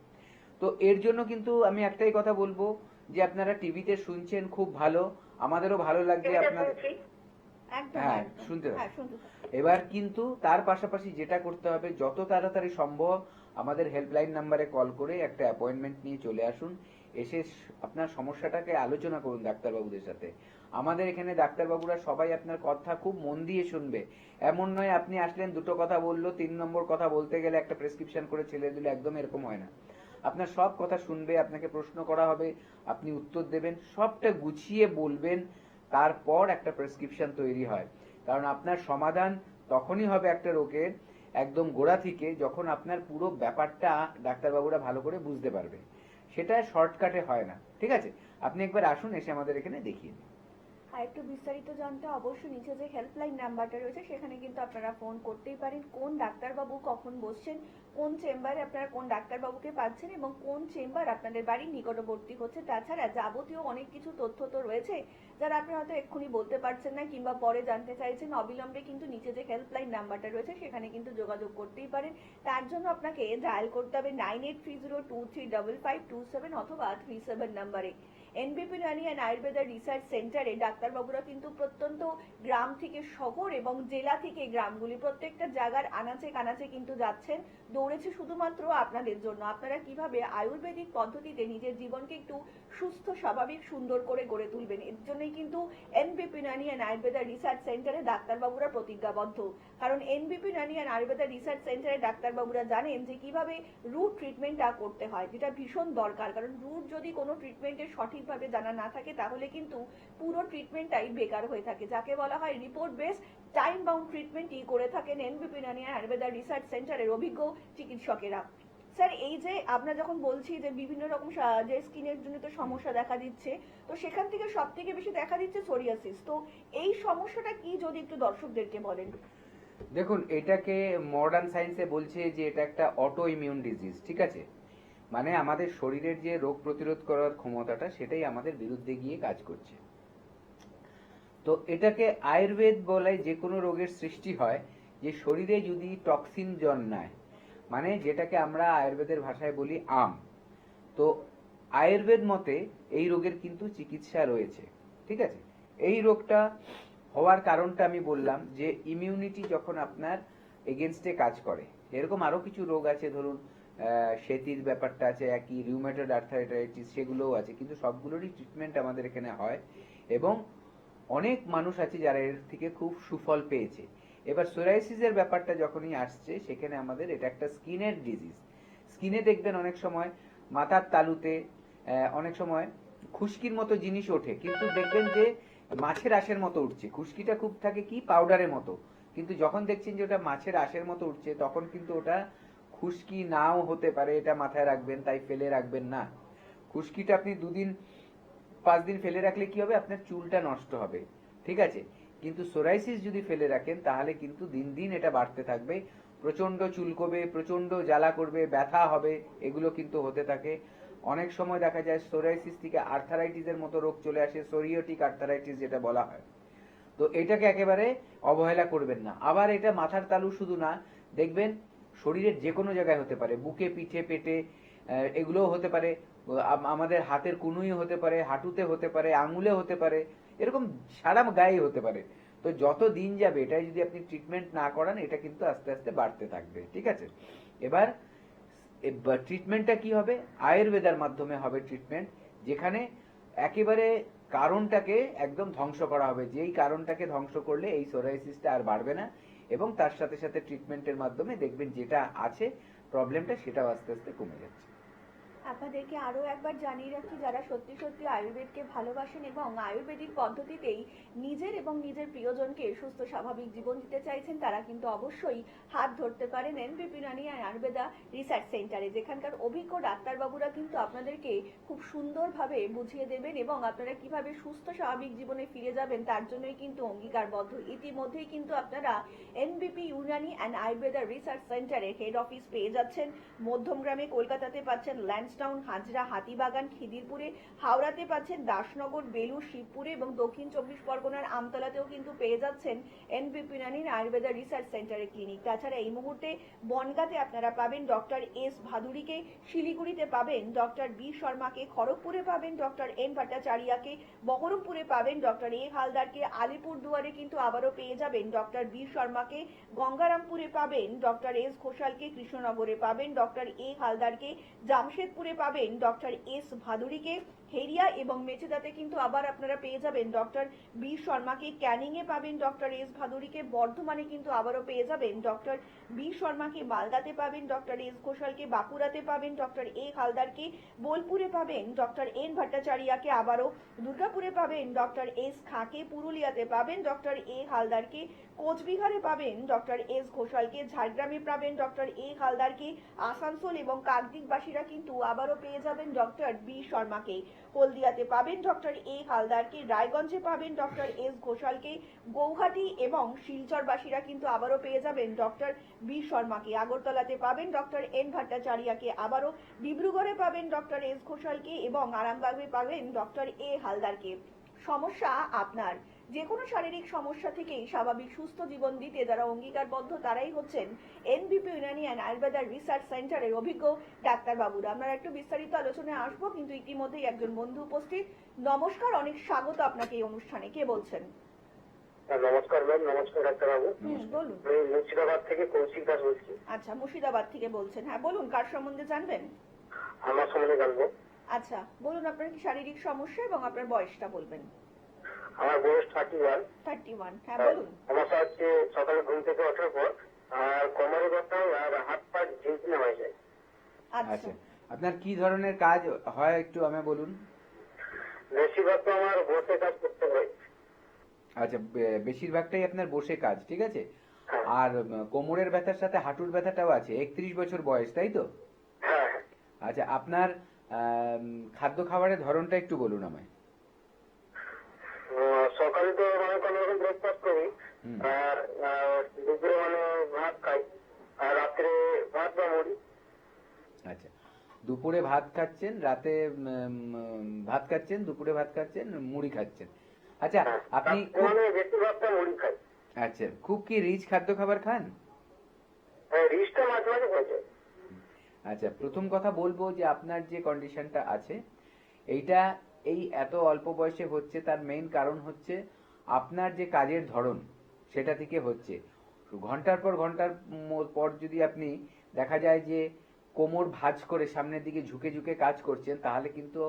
[SPEAKER 2] তো এর জন্য কিন্তু আমি একটাই কথা বলবো যে আপনারা টিভিতে শুনছেন, খুব ভালো, আমাদেরও ভালো লাগছে আপনাদের,
[SPEAKER 1] একদম
[SPEAKER 2] হ্যাঁ
[SPEAKER 1] একদম।
[SPEAKER 2] শুনতে
[SPEAKER 1] হ্যাঁ শুনতে পাচ্ছি।
[SPEAKER 2] এবার কিন্তু তার পাশাপাশি যেটা করতে হবে, যত তাড়াতাড়ি সম্ভব আমাদের হেল্পলাইন নাম্বারে কল করে একটা অ্যাপয়েন্টমেন্ট নিয়ে চলে আসুন, এসে আপনার সমস্যাটাকে আলোচনা করুন ডাক্তারবাবুদের সাথে। আমাদের এখানে ডাক্তারবাবুরা সবাই আপনার কথা খুব মন দিয়ে শুনবে। এমন নয় আপনি আসলেন, দুটো কথা বললো, 3 নম্বর কথা বলতে গেলে একটা প্রেসক্রিপশন করে ছেড়ে দিল, একদম এরকম হয় না। আপনার সব কথা শুনবে, আপনাকে প্রশ্ন করা হবে, আপনি উত্তর দেবেন, সবটা গুছিয়ে বলবেন, তারপর একটা প্রেসক্রিপশন তৈরি হয়। কারণ আপনার সমাধান তখনই হবে একটা রোগের একদম গোড়া থেকে, যখন আপনার পুরো ব্যাপারটা ডাক্তারবাবুরা ভালো করে বুঝতে পারবে। সেটা শর্টকাটে হয় না। ঠিক আছে, আপনি একবার আসুন, এসে আমাদের এখানে দেখিয়ে দিন।
[SPEAKER 1] আর একটু বিস্তারিত জানতে অবশ্যই নিচে যে হেল্পলাইন নাম্বারটা রয়েছে সেখানে কিন্তু আপনারা ফোন করতেই পারেন। কোন ডাক্তারবাবু কখন বসছেন, কোন চেম্বারে আপনারা কোন ডাক্তারবাবুকে পাচ্ছেন এবং কোন চেম্বার আপনাদের বাড়ির নিকটবর্তী হচ্ছে, তাছাড়া যাবতীয় অনেক কিছু তথ্য তো রয়েছে যারা আপনি হয়তো এক্ষুনি বলতে পারছেন না কিংবা পরে জানতে চাইছেন। অবিলম্বে কিন্তু নিচে যে হেল্পলাইন নাম্বারটা রয়েছে সেখানে কিন্তু যোগাযোগ করতেই পারেন। তার জন্য আপনাকে ডায়াল করতে হবে 9830235527 অথবা 37 নাম্বারে। এনবিপি ইউনানি অ্যান্ড আয়ুর্বেদা রিসার্চ সেন্টারে ডাক্তারবাবুরা কিন্তু প্রত্যন্ত গ্রাম থেকে শহর এবং জেলা থেকে গ্রামগুলি প্রত্যেকটা জায়গার আনাচে কানাচে কিন্তু যাচ্ছেন, দৌড়েছে শুধুমাত্র আপনাদের জন্য। আপনারা কিভাবে আয়ুর্বেদিক পদ্ধতিতে নিজের জীবনকে একটু সুস্থ, স্বাভাবিক, সুন্দর করে গড়ে তুলবেন, এর জন্যই কিন্তু এনবিপি ইউনানি অ্যান্ড আয়ুর্বেদা রিসার্চ সেন্টারে ডাক্তারবাবুরা প্রতিজ্ঞাবদ্ধ। কারণ এনবিপি ইউনানি অ্যান্ড আয়ুর্বেদা রিসার্চ সেন্টারে ডাক্তারবাবুরা জানেন যে কিভাবে রুট ট্রিটমেন্টটা করতে হয়, যেটা ভীষণ দরকার। কারণ রুট যদি কোনো ট্রিটমেন্টের সঠিকভাবে জানা না থাকে তাহলে কিন্তু পুরো ট্রিটমেন্টটাই বেকার হয়ে থাকে, যাকে বলা হয় রিপোর্ট বেস টাইম বাউন্ড ট্রিটমেন্টই করে থাকেন এনবিপি ইউনানি অ্যান্ড আয়ুর্বেদা রিসার্চ সেন্টারের অভিজ্ঞ চিকিৎসকেরা। স্যার, এই যে আমরা যখন বলছি যে বিভিন্ন রকম যে স্কিনের জনিত সমস্যা দেখা দিচ্ছে, তো সেখান থেকে সব থেকে বেশি দেখা দিচ্ছে সোরিয়াসিস, তো এই সমস্যাটা কি যদি একটু দর্শকদেরকে বলেন।
[SPEAKER 2] দেখুন, এটাকে মডার্ন সায়েন্সে বলছে যে এটা একটা অটো ইমিউন ডিজিজ। ঠিক আছে, মানে আমাদের শরীরের যে রোগ প্রতিরোধ করার ক্ষমতাটা সেটাই আমাদের বিরুদ্ধে গিয়ে কাজ করছে। তো এটাকে আয়ুর্বেদ বলে যে কোনো রোগের সৃষ্টি হয় যে শরীরে যদি টক্সিন জন্মায়, মানে যেটাকে আমরা আয়ুর্বেদের ভাষায় বলি আম। তো আয়ুর্বেদ মতে এই রোগের কিন্তু চিকিৎসা রয়েছে। ঠিক আছে, এই রোগটা হওয়ার কারণটা আমি বললাম যে ইমিউনিটি যখন আপনার এগেনস্টে কাজ করে। এরকম আরো কিছু রোগ আছে, ধরুন সেতির ব্যাপারটা আছে, একই রিউমেটয়েড আর্থারাইটিস, সেগুলোও আছে, কিন্তু সবগুলোরই ট্রিটমেন্ট আমাদের এখানে হয় এবং অনেক মানুষ আছে যারা এর থেকে খুব সুফল পেয়েছে। এবার সোরাইসিসের ব্যাপারটা যখনই আসছে, সেখানে আমাদের এটা একটা স্কিনের ডিজিজ। স্কিনে দেখবেন অনেক সময় মাথার তালুতে অনেক সময় খুশকির মতো জিনিস ওঠে, কিন্তু দেখবেন যে মাছের আঁশের মতো উঠছে। খুশকিটা খুব থাকে কি পাউডারের মতো, কিন্তু যখন দেখছেন যে ওটা মাছের আঁশের মতো উঠছে তখন কিন্তু ওটা খুশকি নাও হতে পারে, এটা মাথায় রাখবেন, তাই ফেলে রাখবেন না। খুশকিটা আপনি 2 দিন 5 দিন ফেলে রাখলে কি হবে, আপনার চুলটা নষ্ট হবে। ঠিক আছে, কিন্তু সোরাইসিস যদি ফেলে রাখেন তাহলে কিন্তু দিন দিন এটা বাড়তে থাকবে, প্রচন্ড চুলকবে, প্রচন্ড জ্বালা করবে, ব্যথা হবে, এগুলো কিন্তু হতে থাকে। অনেক সময় দেখা যায় সোরাইসিস থেকে আর্থারাইটিসের মতো রোগ চলে আসে, সোরিয়াটিক আর্থারাইটিস যেটা বলা হয়। তো এটাকে একেবারে অবহেলা করবেন না। আবার এটা মাথার তালু শুধু না, দেখবেন শরীরের যে কোনো জায়গায় হতে পারে, বুকে, পিঠে, পেটে, এগুলোও হতে পারে, আমাদের হাতের কুনুই হতে পারে, হাঁটুতে হতে পারে, আঙুলে হতে পারে, এরকম সারা গায়ে হতে পারে। তো যত দিন যাবে এটাই যদি আপনি ট্রিটমেন্ট না করান, এটা কিন্তু আস্তে আস্তে বাড়তে থাকবে। ঠিক আছে, এবার ট্রিটমেন্টটা কি হবে, আয়ুর্বেদার মাধ্যমে হবে ট্রিটমেন্ট, যেখানে একেবারে কারণটাকে একদম ধ্বংস করা হবে। যেই কারণটাকে ধ্বংস করলে এই সোরাইসিসটা আর বাড়বে না, এবং তার সাথে সাথে ট্রিটমেন্টের মাধ্যমে দেখবেন যেটা আছে প্রবলেমটা, সেটাও আস্তে আস্তে কমে যাচ্ছে।
[SPEAKER 1] আপনাদেরকে আরো একবার জানিয়ে রাখি, যারা সত্যি সত্যি আয়ুর্বেদকে ভালোবাসেন এবং আয়ুর্বেদিক পদ্ধতিতেই নিজের এবং নিজের প্রিয়জনকে সুস্থ স্বাভাবিক জীবন দিতে চাইছেন, তারা কিন্তু অবশ্যই হাত ধরতে পারেন এনবিপি ইউনানি অ্যান্ড আয়ুর্বেদা রিসার্চ সেন্টারে, যেখানকার অভিজ্ঞ ডাক্তারবাবুরা কিন্তু আপনাদেরকে খুব সুন্দরভাবে বুঝিয়ে দেবেন এবং আপনারা কিভাবে সুস্থ স্বাভাবিক জীবনে ফিরে যাবেন তার জন্যই কিন্তু অঙ্গীকারবদ্ধ। ইতিমধ্যেই কিন্তু আপনারা এনবিপি ইউনানি অ্যান্ড আয়ুর্বেদা রিসার্চ সেন্টারের হেড অফিস পেয়ে যাচ্ছেন মধ্যমগ্রামে, কলকাতাতে পাচ্ছেন ল্যান্সডাউন, হাজরা, হাতিবাগান, খিদিরপুরে, হাওড়াতে পাচ্ছেন দাসনগর, বেলুর, শিবপুরে এবং দক্ষিণ 24 পরগনার আমতলাতেও কিন্তু পেয়ে যাচ্ছেন এনবিপি ইউনানি আয়ুর্বেদা রিসার্চ সেন্টারের ক্লিনিক। তাছাড়া এই মুহূর্তে বনগাঁতে আপনারা পাবেন ডক্টর এস ভাদুরীকে, শিলিগুড়িতে পাবেন ডক্টর বি শর্মাকে, খড়গপুরে পাবেন ডক্টর এন ভট্টাচারিয়াকে, বহরমপুরে পাবেন ডক্টর এ হালদারকে, আলিপুরদুয়ারে কিন্তু আবারও পেয়ে যাবেন ডক্টর বি শর্মাকে, গঙ্গারামপুরে পাবেন ডক্টর এস ঘোষালকে, কৃষ্ণনগরে পাবেন ডক্টর এ হালদারকে, জামশেদপুরে পাবেন ডক্টর এস ভাদুরীকে, হেরিয়া এবং মেচেদাতে কিন্তু আবার আপনারা পেয়ে যাবেন ডক্টর বি শর্মাকে, ক্যানিং এ পাবেন ডক্টর এস ভাদুরীকে, বর্ধমানে কিন্তু আবারও পেয়ে যাবেন ডক্টর বি শর্মাকে, মালদাতে পাবেন ডক্টর এস ঘোষালকে, বাঁকুড়াতে পাবেন ডক্টর এ হালদারকে, বোলপুরে পাবেন ডক্টর এন ভট্টাচারিয়াকে, আবারও দুর্গাপুরে পাবেন ডক্টর এস খাঁকে, পুরুলিয়াতে পাবেন ডক্টর এ হালদারকে, কোচবিহারে পাবেন ডক্টর এস ঘোষালকে, ঝাড়গ্রামে পাবেন ডক্টর এ হালদারকে, আসানসোল এবং কাকদ্বীপবাসীরা কিন্তু আবারও পেয়ে যাবেন ডক্টর বি শর্মাকে, হলদিয়াতে পাবেন ডক্টর এ হালদারকে, রায়গঞ্জে পাবেন ডক্টর এস ঘোষালকে, গৌহাটি এবং শিলচরবাসীরা কিন্তু আবারও পেয়ে যাবেন ডক্টর বি শর্মাকে, আগরতলাতে পাবেন ডক্টর এন ভট্টাচারিয়াকে, আবারও ডিব্রুগড়ে পাবেন ডক্টর এস ঘোষালকে এবং আরামবাগে পাবেন ডক্টর এ হালদারকে। সমস্যা আপনার যে কোনো শারীরিক সমস্যা থেকেই স্বাভাবিক সুস্থ জীবন দিতে যারা অঙ্গীকারবদ্ধ তারাই হচ্ছেন এনবিপি ইউনানি অ্যান্ড আয়ুর্বেদা রিসার্চ সেন্টারের অভিজ্ঞ ডাক্তারবাবুরা। আমরা একটু বিস্তারিত আলোচনায় আসবো, কিন্তু ইতিমধ্যেই একজন বন্ধু উপস্থিত। নমস্কার, অনেক স্বাগত আপনাকে এই অনুষ্ঠানে। কে বলছেন?
[SPEAKER 3] নমস্কার ম্যাম। নমস্কার ডাক্তারবাবু।
[SPEAKER 1] বলুন।
[SPEAKER 3] আমি মুর্শিদাবাদ থেকে কৌশিক দাস বলছি।
[SPEAKER 1] আচ্ছা, মুর্শিদাবাদ থেকে বলছেন। হ্যাঁ বলুন, কার সম্বন্ধে জানবেন?
[SPEAKER 3] আমার সম্বন্ধে জানবো।
[SPEAKER 1] আচ্ছা বলুন, আপনার কি শারীরিক সমস্যা এবং আপনার বয়সটা বলবেন।
[SPEAKER 3] আমার বয়স 31।
[SPEAKER 1] 31। হ্যাঁ বলুন।
[SPEAKER 3] সমস্যা হচ্ছে সকালে ঘুম থেকে ওঠার পর আর কোমরে ব্যথা আর হাত পা ঝিমঝিমে হয়ে যায়।
[SPEAKER 1] আচ্ছা
[SPEAKER 2] আচ্ছা, আপনার কি ধরনের কাজ হয় একটু আমায় বলুন।
[SPEAKER 3] বেশিরভাগ তো আমার বসে কাজ করতে হয়।
[SPEAKER 2] আচ্ছা, বেশিরভাগটাই আপনার বসে কাজ, ঠিক আছে।
[SPEAKER 3] হ্যাঁ।
[SPEAKER 2] আর কোমরের ব্যথার সাথে হাঁটুর ব্যথাটাও আছে। 31 বছর বয়স, তাই তো?
[SPEAKER 3] হ্যাঁ।
[SPEAKER 2] আচ্ছা, আপনার খাদ্য খাবারের ধরনটা একটু বলুন আমায়।
[SPEAKER 3] সকালে তো মানে কোনো রকম ব্রেকফাস্ট করি,
[SPEAKER 2] হুম।
[SPEAKER 3] আর দুপুরে মানে ভাত খাই, আর রাত্রে ভাত বা মুড়ি।
[SPEAKER 2] আচ্ছা, দুপুরে ভাত খাচ্ছেন, রাতে ভাত খাচ্ছেন, দুপুরে ভাত খাচ্ছেন, মুড়ি খাচ্ছেন। আচ্ছা, আপনি
[SPEAKER 3] মানে বেশিরভাগটা মুড়ি খাই।
[SPEAKER 2] আচ্ছা, খুব কি রিচ খাদ্য খাবার খান?
[SPEAKER 3] রিচটা মাঝে মাঝে হয়ে যায়।
[SPEAKER 2] আচ্ছা, প্রথম কথা বলবো যে আপনার যে কন্ডিশনটা আছে এইটা এই এত অল্প বয়সে হচ্ছে, তার মেইন কারণ হচ্ছে আপনার যে কাজের ধরন সেটা থেকে হচ্ছে। ঘন্টার পর ঘন্টার পর যদি আপনি দেখা যায় যে কোমর ভাঁজ করে সামনের দিকে ঝুঁকে ঝুঁকে কাজ করছেন, তাহলে কিন্তু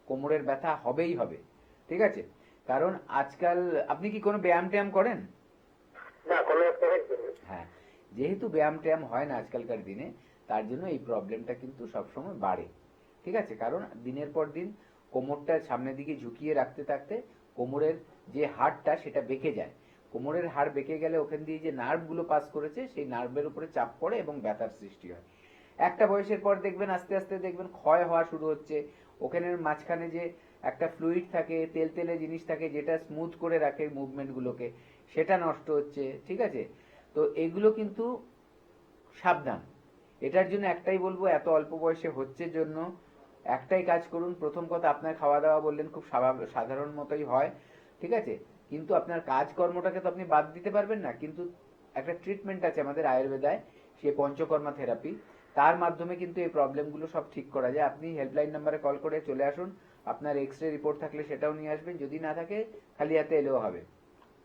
[SPEAKER 2] কোমরের ব্যথা হবেই হবে, ঠিক আছে। কারণ আজকাল আপনি কি কোনো ব্যায়াম ট্যায়াম করেন?
[SPEAKER 3] না, কোনো এক্সারসাইজ করি না।
[SPEAKER 2] হ্যাঁ, যেহেতু ব্যায়াম ট্যায়াম হয় না আজকালকার দিনে, তার জন্য এই প্রবলেমটা কিন্তু সবসময় বাড়ে, ঠিক আছে। কারণ দিনের পর দিন কোমরটা সামনের দিকে ঝুঁকিয়ে রাখতে থাকতে কোমরের যে হাড়টা সেটা বেঁকে যায়। কোমরের হাড় বেঁকে গেলে ওখান দিয়ে যে নার্ভগুলো পাস করেছে সেই নার্ভের উপরে চাপ পড়ে এবং ব্যথার সৃষ্টি হয়। একটা বয়সের পর দেখবেন আস্তে আস্তে দেখবেন ক্ষয় হওয়া শুরু হচ্ছে। ওখানের মাঝখানে যে একটা ফ্লুইড থাকে, তেল তেলে জিনিস থাকে যেটা স্মুথ করে রাখে মুভমেন্টগুলোকে, সেটা নষ্ট হচ্ছে, ঠিক আছে। তো এগুলো কিন্তু সাবধান। এটার জন্য একটাই বলবো, এত অল্প বয়সে হচ্ছে জন্য একটাই কাজ করুন। প্রথম কথা, আপনার খাওয়া দাওয়া বললেন খুব সাধারণ মতোই হয়, ঠিক আছে। কিন্তু আপনার কাজকর্মটাকে তো আপনি বাদ দিতে পারবেন না। কিন্তু একটা ট্রিটমেন্ট আছে আমাদের আয়ুর্বেদায়, সে পঞ্চকর্মা থেরাপি, তার মাধ্যমে কিন্তু এই প্রবলেমগুলো সব ঠিক করা যায়। আপনি হেল্পলাইন নাম্বারে কল করে চলে আসুন। আপনার এক্সরে রিপোর্ট থাকলে সেটাও নিয়ে আসবেন, যদি না থাকে খালি হাতে এলেও হবে।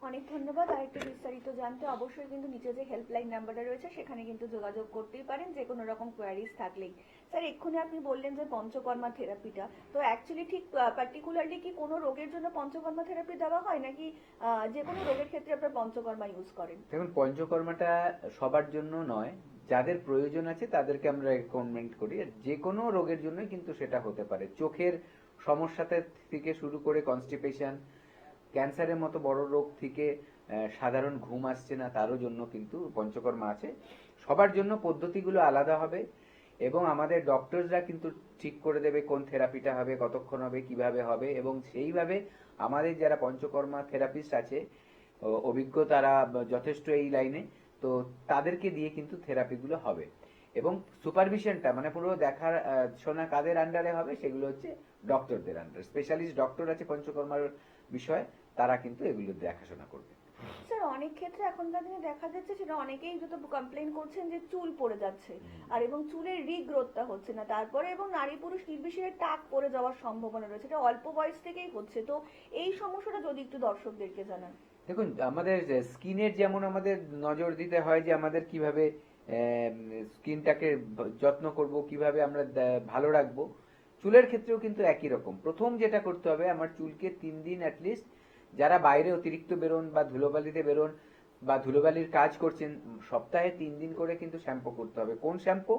[SPEAKER 1] অনেক ধন্যবাদ। আর একটু বিস্তারিত জানতে অবশ্যই কিন্তু নিচে যে হেল্পলাইন নাম্বারটা রয়েছে সেখানে কিন্তু যোগাযোগ করতেই পারেন যে কোনো রকম কোয়ারিজ থাকলেই। স্যার, এক্ষুনি আপনি বললেন যে পঞ্চকর্মা থেরাপিটা, তো অ্যাকচুয়ালি ঠিক পার্টিকুলারলি কি কোনো রোগের জন্য পঞ্চকর্মা থেরাপি দেওয়া হয়, নাকি যে কোনো রোগের ক্ষেত্রে আপনার পঞ্চকর্মা ইউজ করেন?
[SPEAKER 2] দেখুন, পঞ্চকর্মাটা সবার জন্য নয়, যাদের প্রয়োজন আছে তাদেরকে আমরা রেকমেন্ড করি। আর যে কোনো রোগের জন্য কিন্তু সেটা হতে পারে। চোখের সমস্যাতে থেকে শুরু করে কনস্টিপেশন, ক্যান্সারের মতো বড় রোগ থেকে সাধারণ ঘুম আসছে না, তারও জন্য কিন্তু পঞ্চকর্মা আছে। সবার জন্য পদ্ধতিগুলো আলাদা হবে এবং আমাদের ডক্টরসরা কিন্তু ঠিক করে দেবে কোন থেরাপিটা হবে, কতক্ষণ হবে, কিভাবে হবে, এবং সেইভাবে আমাদের যারা পঞ্চকর্মা থেরাপিস্ট আছে অভিজ্ঞ, তারা যথেষ্ট এই লাইনে, তো তাদেরকে দিয়ে কিন্তু থেরাপিগুলো হবে। এবং সুপারভিশনটা মানে পুরো দেখার শোনা কাদের আন্ডারে হবে, সেগুলো হচ্ছে ডক্টরদের আন্ডারে। স্পেশালিস্ট ডক্টর আছে পঞ্চকর্মার বিষয়ে, তারা কিন্তু এগুলো দেখাশোনা করবে।
[SPEAKER 1] স্যার, অনেক ক্ষেত্রে এখনকার দিনে দেখা যাচ্ছে সেটা অনেকেই যত কমপ্লেন করছেন যে চুল পড়ে যাচ্ছে, আর এবং চুলের রিগ্রোথটা হচ্ছে না, তারপরে এবং নারী পুরুষ নির্বিশেষে টাক পড়ে যাওয়ার সম্ভাবনা রয়েছে, এটা অল্প বয়স থেকেই হচ্ছে। তো এই সমস্যাটা যদি একটু দর্শকদেরকে জানান।
[SPEAKER 2] দেখুন, আমাদের স্কিনের যেমন আমাদের নজর দিতে হয় যে আমাদের কিভাবে স্কিনটাকে যত্ন করব, কিভাবে আমরা ভালো রাখবো, চুলের ক্ষেত্রেও কিন্তু একই রকম। প্রথম যেটা করতে হবে, আমার চুলকে 3 দিন অ্যাটলিস্ট, যারা বাইরে অতিরিক্ত বেরোন বা ধুলোবালিতে বেরোন বা ধুলোবালির কাজ করছেন, সপ্তাহে 3 দিন করে কিন্তু শ্যাম্পু করতে হবে। কোন শ্যাম্পু?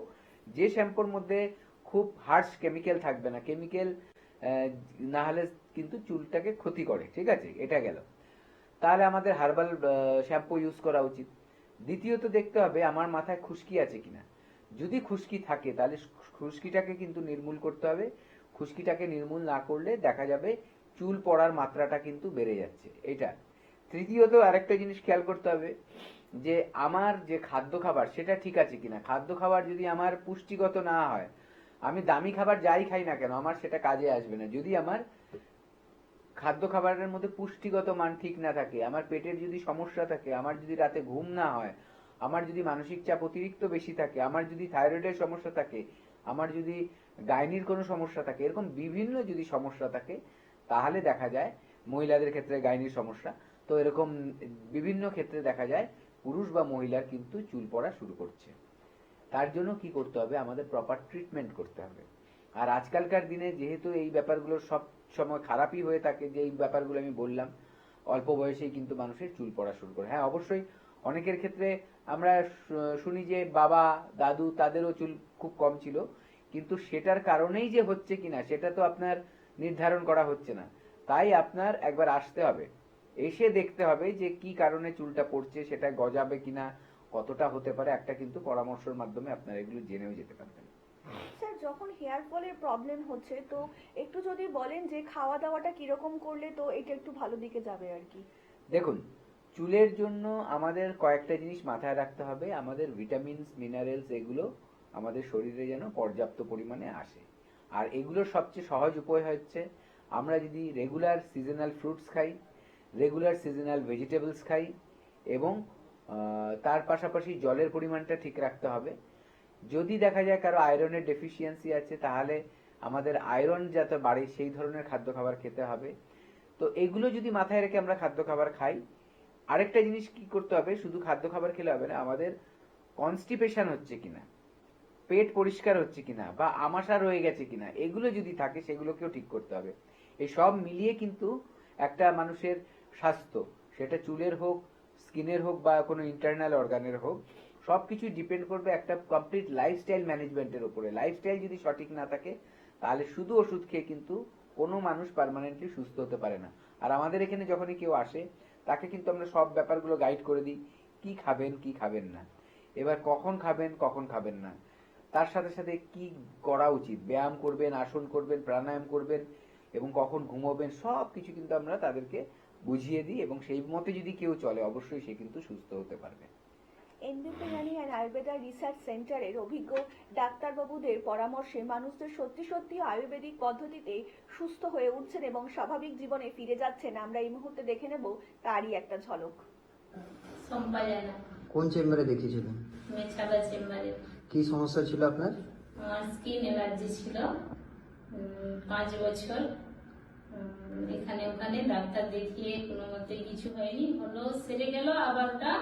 [SPEAKER 2] যে শ্যাম্পুর মধ্যে খুব হার্শ কেমিক্যাল থাকবে না। কেমিক্যাল না হলে কিন্তু চুলটাকে ক্ষতি করে, ঠিক আছে? এটা গেল। তাহলে আমাদের হার্বাল শ্যাম্পু ইউজ করা উচিত। দ্বিতীয়ত দেখতে হবে আমার মাথায় খুশকি আছে কিনা। যদি খুশকি থাকে তাহলে খুশকিটাকে কিন্তু নির্মূল করতে হবে। খুশকিটাকে নির্মূল না করলে দেখা যাবে চুল পড়ার মাত্রাটা কিন্তু বেড়ে যাচ্ছে, এটা। তৃতীয়ত আরেকটা জিনিস খেয়াল করতে হবে যে আমার যে খাদ্য খাবার সেটা ঠিক আছে কিনা। খাদ্য খাবার যদি আমার পুষ্টিগত না হয়, আমি দামি খাবার যাই খাই না কেন, আমার সেটা কাজে আসবে না। যদি আমার খাদ্য খাবারের মধ্যে পুষ্টিগত মান ঠিক না থাকে, আমার পেটের যদি সমস্যা থাকে, আমার যদি রাতে ঘুম না হয়, আমার যদি মানসিক চাপ অতিরিক্ত বেশি থাকে, আমার যদি থাইরয়েডের সমস্যা থাকে, আমার যদি গাইনির কোনো সমস্যা থাকে, এরকম বিভিন্ন যদি সমস্যা থাকে, তাহলে দেখা যায় মহিলাদের ক্ষেত্রে গাইনির সমস্যা, তো এরকম বিভিন্ন ক্ষেত্রে দেখা যায় পুরুষ বা মহিলার কিন্তু চুল পড়া শুরু করছে। তার জন্য কি করতে হবে? আমাদের প্রপার ট্রিটমেন্ট করতে হবে। আর আজকালকার দিনে যেহেতু এই ব্যাপারগুলো সব সময় খারাপই হয়ে থাকে, যে এই ব্যাপারগুলো আমি বললাম, অল্প বয়সেই কিন্তু মানুষের চুল পড়া শুরু করে। হ্যাঁ, অবশ্যই অনেকের ক্ষেত্রে আমরা শুনি যে বাবা দাদু তাদেরও চুল খুব কম ছিল, কিন্তু সেটার কারণেই যে হচ্ছে কিনা সেটা তো আপনার নির্ধারণ করা হচ্ছে না। তাই আপনার একবার আসতে হবে, এসে দেখতে হবে যে কি কারণে চুলটা পড়ছে, সেটা গজাবে কিনা, কতটা হতে পারে, একটা কিন্তু পরামর্শের মাধ্যমে আপনারা এগুলো জেনেও যেতে পারবেন।
[SPEAKER 1] স্যার, যখন হেয়ার ফলের প্রবলেম হচ্ছে, তো একটু যদি বলেন যে খাওয়া দাওয়াটা কিরকম করলে তো এটা একটু ভালো দিকে যাবে আর কি।
[SPEAKER 2] দেখুন, চুলের জন্য আমাদের কয়েকটা জিনিস মাথায় রাখতে হবে। আমাদের ভিটামিনস, মিনারেলস এগুলো আমাদের শরীরে যেন পর্যাপ্ত পরিমাণে আসে। আর এগুলোর সবচেয়ে সহজ উপায় হচ্ছে আমরা যদি রেগুলার সিজনাল ফ্রুটস খাই, রেগুলার সিজনাল ভেজিটেবলস খাই, এবং তার পাশাপাশি জলের পরিমাণটা ঠিক রাখতে হবে। যদি দেখা যায় কারো আয়রনের ডেফিসিয়েন্সি আছে, তাহলে আমাদের আয়রন যাতে বাড়ে সেই ধরনের খাদ্য খাবার খেতে হবে। তো এগুলো যদি মাথায় রেখে আমরা খাদ্য খাবার খাই, আরেকটা জিনিস কি করতে হবে, শুধু খাদ্য খাবার খেলে হবে না, আমাদের কনস্টিপেশন হচ্ছে কিনা, পেট পরিষ্কার হচ্ছে কিনা, বা আমাশা রয়ে গেছে কিনা, এগুলো যদি থাকে সেগুলোকেও ঠিক করতে হবে। এই সব মিলিয়ে কিন্তু একটা মানুষের স্বাস্থ্য, সেটা চুলের হোক, স্কিনের হোক, বা কোনো ইন্টারনাল অর্গানের হোক, সবকিছুই ডিপেন্ড করবে একটা কমপ্লিট লাইফস্টাইল ম্যানেজমেন্টের উপরে। লাইফস্টাইল যদি সঠিক না থাকে, তাহলে শুধু ওষুধ খেয়ে কিন্তু কোনো মানুষ পার্মানেন্টলি সুস্থ হতে পারে না। আর আমাদের এখানে যখনই কেউ আসে, তাকে কিন্তু আমরা সব ব্যাপারগুলো গাইড করে দিই, কি খাবেন কি খাবেন না, এবার কখন খাবেন কখন খাবেন না, তার সাথে সাথে কি করা উচিত, ব্যায়াম করবেন, আসন করবেন, প্রাণায়াম করবেন, এবং কখন ঘুমোবেন, সব কিছু কিন্তু আমরা তাদেরকে বুঝিয়ে দিই, এবং সেই মতে যদি কেউ চলে অবশ্যই সে কিন্তু সুস্থ হতে পারবে।
[SPEAKER 1] এনবিপি ইরানি অ্যান্ড আয়ুর্বেদা রিসার্চ সেন্টারের অভিজ্ঞ ডাক্তারবাবুদের পরামর্শে মানুষদের সত্যি সত্যি আয়ুর্বেদিক পদ্ধতিতে সুস্থ হয়ে উঠছেন এবং স্বাভাবিক জীবনে ফিরে যাচ্ছেন। আমরা এই মুহূর্তে দেখে নেব তারই একটা ঝলক।
[SPEAKER 4] সম্পাদনা
[SPEAKER 5] কোন চেম্বারে দেখিয়েছিলেন?
[SPEAKER 4] মেছাদা চেম্বারে।
[SPEAKER 5] কি সমস্যা ছিল আপনার?
[SPEAKER 4] আমার স্কিন অ্যালার্জি ছিল 5 বছর। এখানে ওখানে ডাক্তার দেখিয়ে কোনো মতে কিছু হয়নি, হলো সেরে গেল, আবার ওটা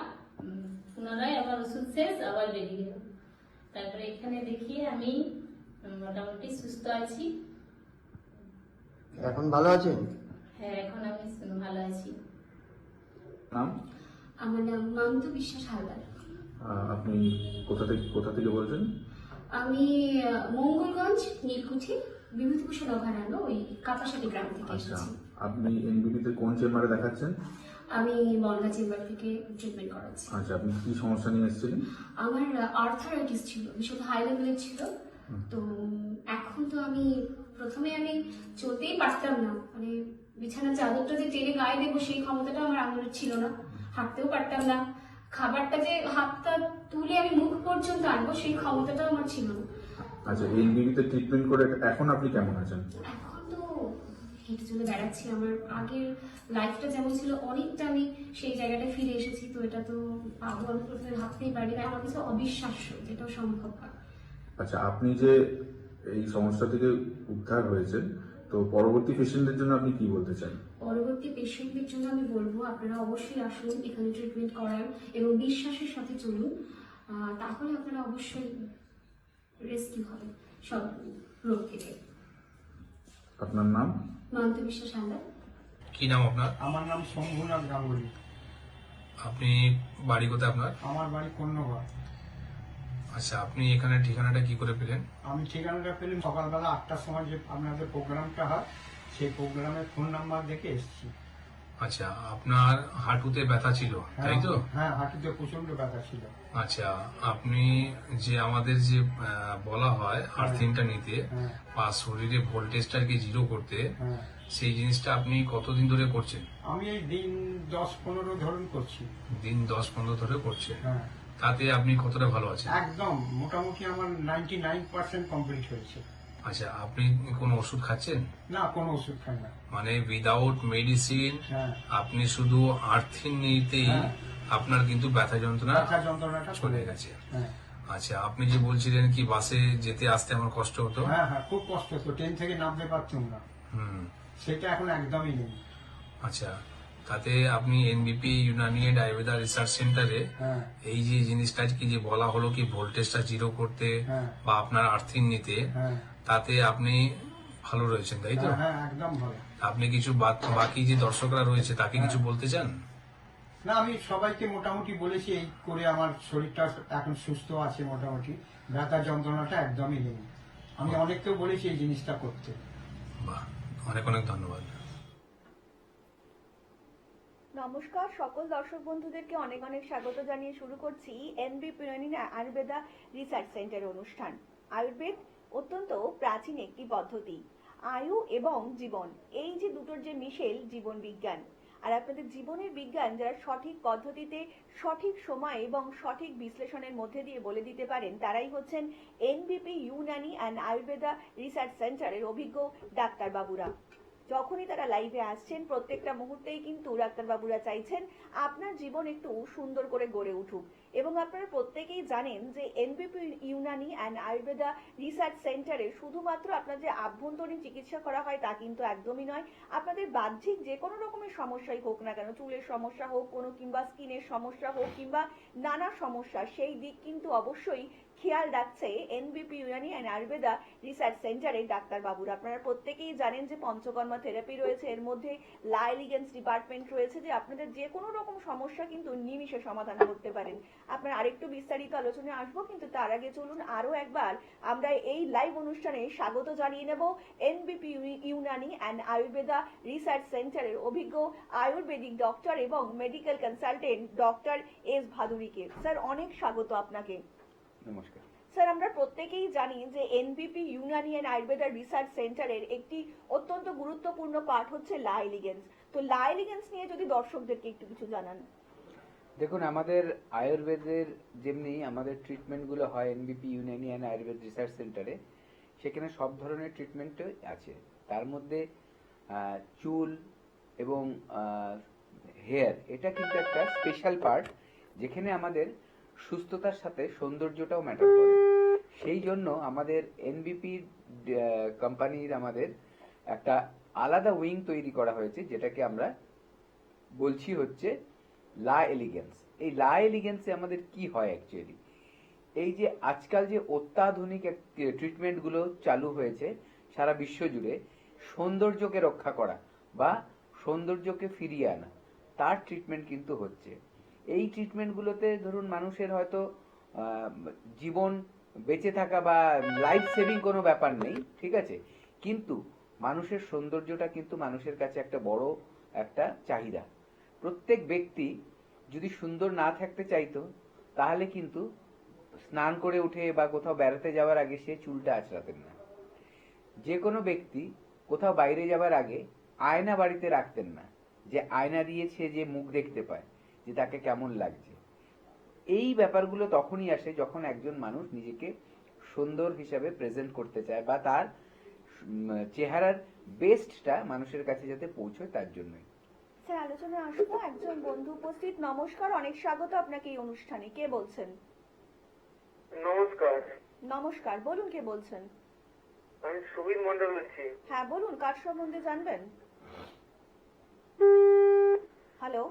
[SPEAKER 4] পুনরায় আবার ওষুধ শেষ, আবার বেরিয়ে গেল। তারপরে এখানে দেখিয়ে আমি মোটামুটি সুস্থ আছি।
[SPEAKER 5] এখন ভালো আছেন?
[SPEAKER 4] হ্যাঁ, এখন আমি ভালো আছি।
[SPEAKER 6] নাম?
[SPEAKER 7] আমার নাম মামদু বিশ্বাস হালদার।
[SPEAKER 6] আপনি কোথা থেকে বলছেন?
[SPEAKER 7] আমি মঙ্গলগঞ্জ নীলকুঠি বিভূতিভূষণ অভয়ারণ্য ওই কাপাসাটি গ্রাম থেকে
[SPEAKER 6] আচ্ছা,
[SPEAKER 7] এসেছি।
[SPEAKER 6] আপনি এনবিবিতে কোন চেম্বারে দেখাচ্ছেন?
[SPEAKER 7] আমি বনগা চেম্বার থেকে ট্রিটমেন্ট করাচ্ছি।
[SPEAKER 6] আচ্ছা, আপনি কি সমস্যা নিয়ে এসেছিলেন?
[SPEAKER 7] আমার আর্থারাইটিস ছিল, বিশেষত হাই লেভেলের ছিল। তো এখন তো প্রথমে আমি চলতেই পারতাম না, মানে বিছানার চাদরটা যে টেনে গায়ে দেবো সেই ক্ষমতাটা আমার আঙুলের ছিল না, হাঁটতেও পারতাম না, খাবারটা যে হাতটা তুলে আমি মুখ পর্যন্ত আনবো সেই ক্ষমতাটাও আমার ছিল না।
[SPEAKER 6] আচ্ছা, এনবিবিতে ট্রিটমেন্ট করে এখন আপনি কেমন আছেন?
[SPEAKER 7] এখন তো হেঁটে চলে বেড়াচ্ছি, আমার আগের লাইফটা যেমন ছিল অনেকটা আমি সেই জায়গাটায় ফিরে এসেছি। তো এটা তো পাবো আমি প্রথমে ভাবতেই পারি না, আমার কাছে অবিশ্বাস্য, যেটাও সম্ভব না।
[SPEAKER 6] আচ্ছা, আপনি যে এই সমস্যা থেকে উদ্ধার হয়েছেন, তো পরবর্তী পেশেন্টদের জন্য আপনি কি বলতে চান?
[SPEAKER 7] পরবর্তী পেশেন্টদের জন্য আমি বলবো আপনারা অবশ্যই আসুন, এখানে ট্রিটমেন্ট করান এবং বিশ্বাসের সাথে চলুন, তাহলে আপনারা অবশ্যই রেস্কিউ হবে সব রোগ থেকে।
[SPEAKER 6] আপনার নাম?
[SPEAKER 7] মানতে বিশ্বাস হালদার।
[SPEAKER 8] কি নাম আপনার?
[SPEAKER 9] আমার নাম শম্ভুনাথ গাঙ্গুলি।
[SPEAKER 8] আপনি বাড়ি কোথায় আপনার?
[SPEAKER 9] আমার বাড়ি কন্যঘর।
[SPEAKER 8] আচ্ছা, আপনি এখানে ঠিকানাটা কি করে পেলেন?
[SPEAKER 9] আমি ঠিকানাটা পেলাম সকালবেলা 8টার সময় যে আপনাদের প্রোগ্রামটা হয় সেই প্রোগ্রামের ফোন নাম্বার দেখে এসেছি।
[SPEAKER 8] আচ্ছা, আপনার হাঁটুতে ব্যথা ছিল, তাই তো?
[SPEAKER 9] হ্যাঁ, হাঁটুতে প্রচন্ড ব্যথা ছিল।
[SPEAKER 8] আচ্ছা, আপনি যে আমাদের যে বলা হয় আর্থিংটা নিতে
[SPEAKER 9] হ্যাঁ,
[SPEAKER 8] বা শরীরে ভোল্টেজটাকে জিরো করতে,
[SPEAKER 9] হ্যাঁ।
[SPEAKER 8] সেই জিনিসটা আপনি কতদিন ধরে করছেন?
[SPEAKER 9] আমি এই দিন 10-15 ধরুন করছি।
[SPEAKER 8] দিন 10-15 ধরে করছেন।
[SPEAKER 9] হ্যাঁ,
[SPEAKER 8] তাতে আপনি কতটা ভালো আছেন?
[SPEAKER 9] একদম মোটামুটি আমার 99% কমপ্লিট হয়েছে।
[SPEAKER 8] আচ্ছা, আপনি কোনো ওষুধ খাচ্ছেন?
[SPEAKER 9] না, কোনো ওষুধ খাই না।
[SPEAKER 8] মানে উইদাউট মেডিসিন
[SPEAKER 9] হ্যাঁ,
[SPEAKER 8] আপনি শুধু আর্থিং নিতেই
[SPEAKER 9] হ্যাঁ।
[SPEAKER 8] আপনার কিন্তু ব্যথা যন্ত্রণা
[SPEAKER 9] ব্যথা যন্ত্রণাটা
[SPEAKER 8] চলে গেছে।
[SPEAKER 9] হ্যাঁ,
[SPEAKER 8] আচ্ছা, আপনি যে বলছিলেন কি বাসে যেতে আসতে আমার কষ্ট হতো?
[SPEAKER 9] হ্যাঁ, হ্যাঁ, খুব কষ্ট হতো, ট্রেন থেকে নামতে পারতাম না।
[SPEAKER 8] হুম।
[SPEAKER 9] সেটা এখন একদমই নেই।
[SPEAKER 8] আচ্ছা, তাতে আপনি NBP Unani and Ayurveda research সেন্টারে
[SPEAKER 9] হ্যাঁ,
[SPEAKER 8] এই যে জিনিসটা কি যে বলা হলো কি ভোল্টেজটা জিরো করতে
[SPEAKER 9] হ্যাঁ,
[SPEAKER 8] বা আপনার আর্থিং নিতে,
[SPEAKER 9] হ্যাঁ,
[SPEAKER 8] তাতে আপনি ভালো রয়েছেন, তাই তো?
[SPEAKER 9] হ্যাঁ, হ্যাঁ, একদম ভালো।
[SPEAKER 8] আপনি কিছু বাকি যে দর্শকরা রয়েছে তাকে কিছু বলতে চান?
[SPEAKER 9] না, আমি সবাইকে মোটামুটি বলেছি এই করে আমার শরীরটা এখন সুস্থ আছে মোটামুটি, ব্যথা যন্ত্রণাটা একদমই নেই। আমি অনেককেও বলেছি এই জিনিসটা করতে।
[SPEAKER 8] বাহ, অনেক অনেক ধন্যবাদ।
[SPEAKER 1] নমস্কার সকল দর্শক বন্ধুদেরকে অনেক অনেক স্বাগত জানিয়ে শুরু করছি এনবিপি আয়ুর্বেদা রিসার্চ সেন্টারের অনুষ্ঠান। আয়ুর্বেদ অত্যন্ত প্রাচীন একটি পদ্ধতি। আয়ু এবং জীবন, এই যে দুটোর যে মিশেল জীবন বিজ্ঞান। আর আপনাদের জীবনের বিজ্ঞান যারা সঠিক পদ্ধতিতে সঠিক সময় এবং সঠিক বিশ্লেষণের মধ্যে দিয়ে বলে দিতে পারেন তারাই হচ্ছেন এনবিপি ইউনানি অ্যান্ড আয়ুর্বেদা রিসার্চ সেন্টারের অভিজ্ঞ ডাক্তারবাবুরা। যখনই তারা লাইভে আসছেন প্রত্যেকটা মুহূর্তেই কিন্তু ডাক্তারবাবুরা চাইছেন আপনার জীবন একটু সুন্দর করে গড়ে উঠুক। এবং আপনারা প্রত্যেকেই জানেন যে NBP Unani and Ayurveda research সেন্টারে শুধুমাত্র আপনার যে আভ্যন্তরীণ চিকিৎসা করা হয় তা কিন্তু একদমই নয়। আপনাদের বাহ্যিক যে কোনো রকমের সমস্যাই হোক না কেন, চুলের সমস্যা হোক কোনো, কিংবা স্কিনের সমস্যা হোক, কিংবা নানা সমস্যা, সেই দিক কিন্তু অবশ্যই খেয়াল রাখছে এনবিপি ইউনানি অ্যান্ড আয়ুর্বেদা রিসার্চ সেন্টারের ডাক্তারবাবুরা। আপনারা প্রত্যেকেই জানেন যে পঞ্চকর্মা থেরাপি রয়েছে, এর মধ্যে লা এলিগেন্স ডিপার্টমেন্ট রয়েছে, যে আপনাদের যে কোনো রকম সমস্যা কিন্তু নিমিষে সমাধান করতে পারেন। আপনার আরেকটু বিস্তারিত আলোচনায় আসবো, কিন্তু তার আগে চলুন আরো একবার আমরা এই লাইভ অনুষ্ঠানে স্বাগত জানিয়ে নেব NBP Unani and Ayurveda research সেন্টারের অভিজ্ঞ আয়ুর্বেদিক ডক্টর এবং মেডিকেল কনসালটেন্ট ডক্টর এস ভাদুরীকে। স্যার, অনেক স্বাগত আপনাকে।
[SPEAKER 2] নমস্কার
[SPEAKER 1] স্যার, আমরা প্রত্যেকেই জানি যে NBP Unani and Ayurveda research সেন্টারের একটি অত্যন্ত গুরুত্বপূর্ণ পার্ট হচ্ছে লা এলিগেন্স। তো লা এলিগেন্স নিয়ে যদি দর্শকদেরকে একটু কিছু জানান।
[SPEAKER 2] দেখুন, আমাদের আয়ুর্বেদের যেমনি আমাদের ট্রিটমেন্টগুলো হয় এনবিপি ইউনানি অ্যান্ড আয়ুর্বেদ রিসার্চ সেন্টারে, সেখানে সব ধরনের ট্রিটমেন্টই আছে। তার মধ্যে চুল এবং হেয়ার, এটা কিন্তু একটা স্পেশাল পার্ট, যেখানে আমাদের সুস্থতার সাথে সৌন্দর্যটাও ম্যাটার করে। সেই জন্য আমাদের এনবিপি কোম্পানির আমাদের একটা আলাদা উইং তৈরি করা হয়েছে, যেটাকে আমরা বলছি হচ্ছে লা এলিগেন্স। এই লা এলিগেন্সে আমাদের কি হয় অ্যাকচুয়ালি, এই যে আজকাল যে অত্যাধুনিক ট্রিটমেন্টগুলো চালু হয়েছে সারা বিশ্ব জুড়ে, সৌন্দর্যকে রক্ষা করা বা সৌন্দর্যকে ফিরিয়ে আনা, তার ট্রিটমেন্ট কিন্তু হচ্ছে। এই ট্রিটমেন্টগুলোতে ধরুন মানুষের হয়তো জীবন বেঁচে থাকা বা লাইফ সেভিং কোনো ব্যাপার নেই, ঠিক আছে, কিন্তু মানুষের সৌন্দর্যটা কিন্তু মানুষের কাছে একটা বড় একটা চাহিদা। প্রত্যেক ব্যক্তি যদি সুন্দর না থাকতে চাইতো তাহলে কিন্তু স্নান করে উঠে বা কোথাও বেড়াতে যাওয়ার আগে সে চুলটা আঁচড়াতেন না। যে কোনো ব্যক্তি কোথাও বাইরে যাওয়ার আগে আয়না বাড়িতে রাখতেন না, যে আয়না দিয়ে সে যে মুখ দেখতে পায়, যে তাকে কেমন লাগছে। এই ব্যাপারগুলো তখনই আসে যখন একজন মানুষ নিজেকে সুন্দর হিসাবে প্রেজেন্ট করতে চায় বা তার চেহারার বেস্টটা মানুষের কাছে যাতে পৌঁছয়, তার জন্যই।
[SPEAKER 1] স্যার, আলোচনা আসবো। একজন বন্ধু উপস্থিত। নমস্কার, অনেক স্বাগত আপনাকে এই অনুষ্ঠানে। কে বলছেন?
[SPEAKER 3] নমস্কার,
[SPEAKER 1] নমস্কার, বলুন কে বলছেন?
[SPEAKER 3] আমি সুবীর মন্ডল বলছি।
[SPEAKER 1] হ্যাঁ বলুন, কার সম্বন্ধে জানবেন? হ্যালো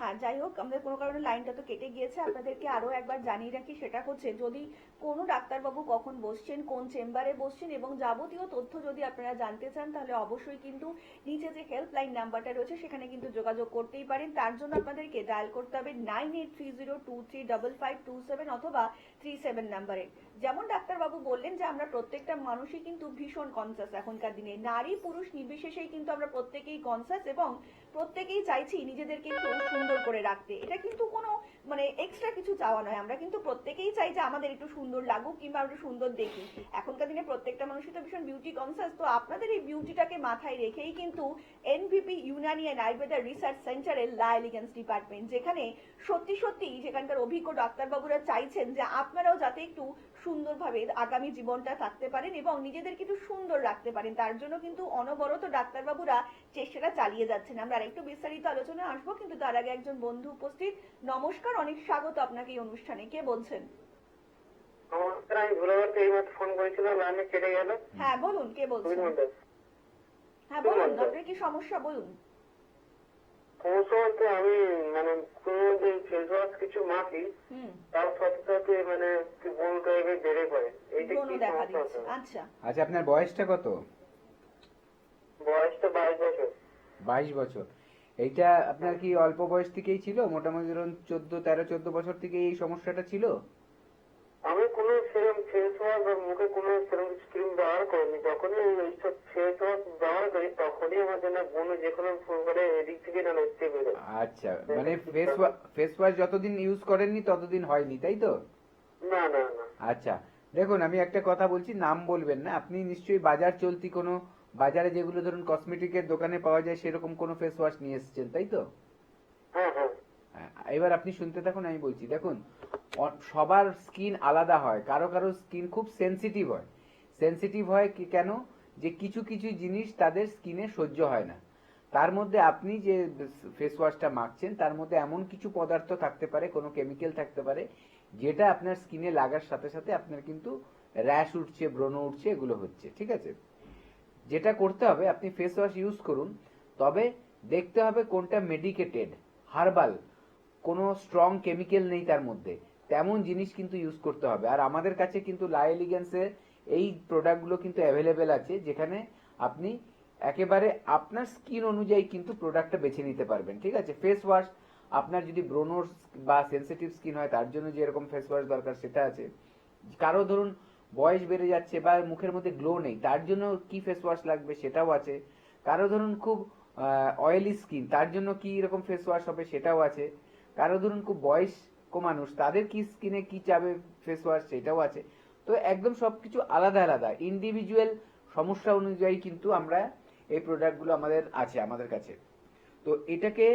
[SPEAKER 1] হ্যাঁ, যাই হোক, আমাদের কোনো কারণে লাইনটা তো কেটে গিয়েছে। আপনাদেরকে আরো একবার জানিয়ে রাখি, সেটা হচ্ছে যদি কোনো ডাক্তারবাবু কখন বসছেন, কোন চেম্বারে বসছেন এবং যাবতীয় তথ্য যদি আপনারা জানতে চান, তাহলে অবশ্যই কিন্তু নিচে যে হেল্পলাইন নাম্বারটা রয়েছে সেখানে কিন্তু যোগাযোগ করতেই পারেন। তার জন্য আপনাদেরকে ডায়াল করতে হবে 9830235527 অথবা 37 নাম্বারে। যেমন ডাক্তারবাবু বললেন যে আমরা প্রত্যেকটা মানুষই কিন্তু ভীষণ কনসাস এখনকার দিনে, নারী পুরুষ নির্বিশেষেই কিন্তু আমরা প্রত্যেকেই কনসাস এবং প্রত্যেকেই চাইছি নিজেদেরকে একটু সুন্দর করে রাখতে। এটা কিন্তু কোনো মানে এক্সট্রা কিছু চাওয়া নয়, আমরা কিন্তু প্রত্যেকেই চাই যে আমাদের একটু সুন্দর লাগুক কিংবা একটু সুন্দর দেখি। এখনকার দিনে প্রত্যেকটা মানুষই তো ভীষণ বিউটি কনসাস। তো আপনাদের এই বিউটিটাকে মাথায় রেখেই কিন্তু NVP Unani and Ayurveda research সেন্টারের লা এলিগেন্স ডিপার্টমেন্ট, যেখানে সত্যি সত্যি সেখানকার অভিজ্ঞ ডাক্তারবাবুরা চাইছেন যে আপনারাও যাতে একটু সুন্দরভাবে আগামী জীবনটা থাকতে পারেন এবং নিজেদেরকে একটু সুন্দর রাখতে পারেন। তার জন্য কিন্তু অনবরত ডাক্তারবাবুরা চেষ্টাটা চালিয়ে যাচ্ছেন। আমরা আরেকটু বিস্তারিত আলোচনা আসবো, কিন্তু তার আগে একজন বন্ধু উপস্থিত। নমস্কার, অনেক স্বাগত আপনাকে এই অনুষ্ঠানে। কে বলছেন?
[SPEAKER 3] নমস্কার, আমি ভুলবশত এইমাত্র ফোন করেছিলাম, লাইনে কেটে গেল।
[SPEAKER 1] হ্যাঁ বলুন, কে বলছেন? হ্যাঁ বলুন, আপনার কি সমস্যা বলুন।
[SPEAKER 3] সমস্যা বলতে আমি মানে কোনো যে ফেস ওয়াশ কিছু মাখি তার সাথে সাথে মানে ব্রণ টাইপের বেড়ে পড়ে, এইটা
[SPEAKER 1] ব্রণ
[SPEAKER 3] কি
[SPEAKER 1] দেখা
[SPEAKER 3] সমস্যা
[SPEAKER 1] দিচ্ছে।
[SPEAKER 3] হতে?
[SPEAKER 1] আচ্ছা,
[SPEAKER 2] আচ্ছা, আপনার বয়সটা কত?
[SPEAKER 3] বয়সটা 22 বছর।
[SPEAKER 2] 22 বছর। এইটা আপনার কি অল্প বয়স থেকেই ছিল? মোটামুটি ধরুন 14 বছর থেকে এই সমস্যাটা ছিল?
[SPEAKER 3] আমি কোনো সেরকম ফেস ওয়াশ বা মুখে কোনো সেরকম কিছু ক্রিম ব্যবহার করিনি। যখনই এইসব ফেস ওয়াশ ব্যবহার করি তখনই আমার জন্য ব্রণ যে কোনো করে এদিক থেকে না নড়তে বেরো।
[SPEAKER 2] আচ্ছা, মানে ফেস ওয়াশ যতদিন ইউজ করেননি ততদিন হয়নি, তাই তো?
[SPEAKER 3] না না না।
[SPEAKER 2] আচ্ছা, দেখুন আমি একটা কথা বলছি, নাম বলবেন না। আপনি নিশ্চয়ই বাজার চলতি কোনো, বাজারে যেগুলো ধরুন কসমেটিকের দোকানে পাওয়া যায় সেরকম কোনো ফেস ওয়াশ নিয়ে এসেছেন, তাই তো?
[SPEAKER 3] হ্যাঁ হ্যাঁ।
[SPEAKER 2] এবার আপনি শুনতে থাকুন, আমি বলছি। দেখুন, সবার স্কিন আলাদা হয়, কারো কারো স্কিন খুব সেনসিটিভ হয়। সেনসিটিভ হয় কেন? যে কিছু কিছু জিনিস তাদের স্কিনে সহ্য হয় না। তার মধ্যে আপনি যে ফেস ওয়াশটা মাখছেন তার মধ্যে এমন কিছু পদার্থ থাকতে পারে, কোনো কেমিক্যাল থাকতে পারে, যেটা আপনার স্কিনে লাগার সাথে সাথে আপনার কিন্তু র্যাশ উঠছে, ব্রণ উঠছে, এগুলো হচ্ছে। ঠিক আছে, যেটা করতে হবে, আপনি ফেস ওয়াশ ইউজ করুন, তবে দেখতে হবে কোনটা মেডিকেটেড, হার্বাল, কোনো স্ট্রং কেমিক্যাল নেই তার মধ্যে, তেমন জিনিস কিন্তু ইউজ করতে হবে। আর আমাদের কাছে কিন্তু লা এলিগেন্সের এই প্রোডাক্টগুলো কিন্তু অ্যাভেলেবেল আছে, যেখানে আপনি একেবারে আপনার স্কিন অনুযায়ী কিন্তু প্রোডাক্টটা বেছে নিতে পারবেন। ঠিক আছে, ফেস ওয়াশ আপনার যদি ব্রোনোর বা সেনসিটিভ স্কিন হয় তার জন্য যেরকম ফেস ওয়াশ দরকার সেটা আছে। কারো ধরুন বয়স বেড়ে যাচ্ছে বা মুখের মধ্যে গ্লো নেই, তার জন্য কি ফেস ওয়াশ লাগবে সেটাও আছে। কারো ধরুন খুব অয়েলি স্কিন, তার জন্য কি রকম ফেস ওয়াশ হবে সেটাও আছে। কারো ধরুন খুব বয়স্ক মানুষ, তাদের কি স্কিনে কি চাবে ফেস ওয়াশ সেটাও আছে। তো একদম সবকিছু আলাদা আলাদা ইন্ডিভিজুয়াল সমস্যা অনুযায়ী কিন্তু আমরা এই প্রোডাক্টগুলো আমাদের কাছে। তো এটাকে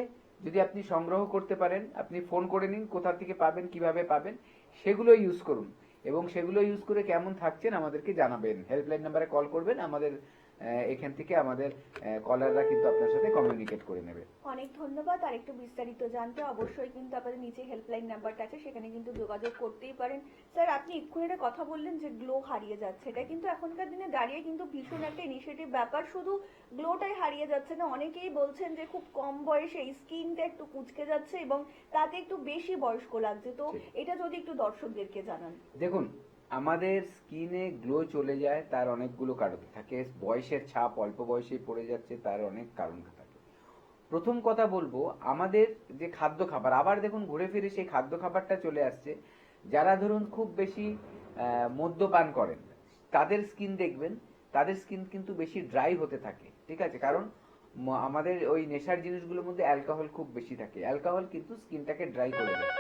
[SPEAKER 2] যদি আপনি সংগ্রহ করতে পারেন, আপনি ফোন করে নিন কোথা থেকে পাবেন, কিভাবে পাবেন, সেগুলো ইউজ করুন এবং সেগুলো ইউজ করে কেমন থাকছেন আমাদেরকে জানাবেন। হেল্পলাইন নাম্বারে কল করবেন, আমাদের এখান থেকে আমাদের কলাররা কিন্তু আপনার সাথে কমিউনিকেট করে নেবে।
[SPEAKER 1] অনেক ধন্যবাদ। আর একটু বিস্তারিত জানতে অবশ্যই কিন্তু আপনাদের নিচে হেল্পলাইন নাম্বারটা আছে, সেখানে কিন্তু যোগাযোগ করতেই পারেন। স্যার, আপনি এক্ষুনি একটা কথা বললেন যে গ্লো হারিয়ে যাচ্ছে, এটা কিন্তু এখনকার দিনে দাঁড়িয়ে কিন্তু ভীষণ একটা ইনিশিয়েটিভ ব্যাপার। শুধু গ্লোটাই হারিয়ে যাচ্ছে না, অনেকেই বলছেন যে খুব কম বয়সে স্কিনটা একটু কুঁচকে যাচ্ছে এবং তাতে একটু বেশি বয়স্ক লাগছে। তো এটা যদি একটু দর্শকদেরকে জানান।
[SPEAKER 2] দেখুন, আমাদের স্কিনে গ্লো চলে যায় তার অনেকগুলো কারণ থাকে। বয়সের ছাপ অল্প বয়সেই পড়ে যাচ্ছে, তার অনেক কারণ থাকে। প্রথম কথা বলবো, আমাদের যে খাদ্য খাবার, আবার দেখুন ঘুরে ফিরে সেই খাদ্য খাবারটা চলে আসছে। যারা ধরুন খুব বেশি মদ্যপান করেন তাদের স্কিন দেখবেন, তাদের স্কিন কিন্তু বেশি ড্রাই হতে থাকে। ঠিক আছে, কারণ আমাদের ওই নেশার জিনিসগুলোর মধ্যে অ্যালকোহল খুব বেশি থাকে। অ্যালকোহল কিন্তু স্কিনটাকে ড্রাই করে দেয়।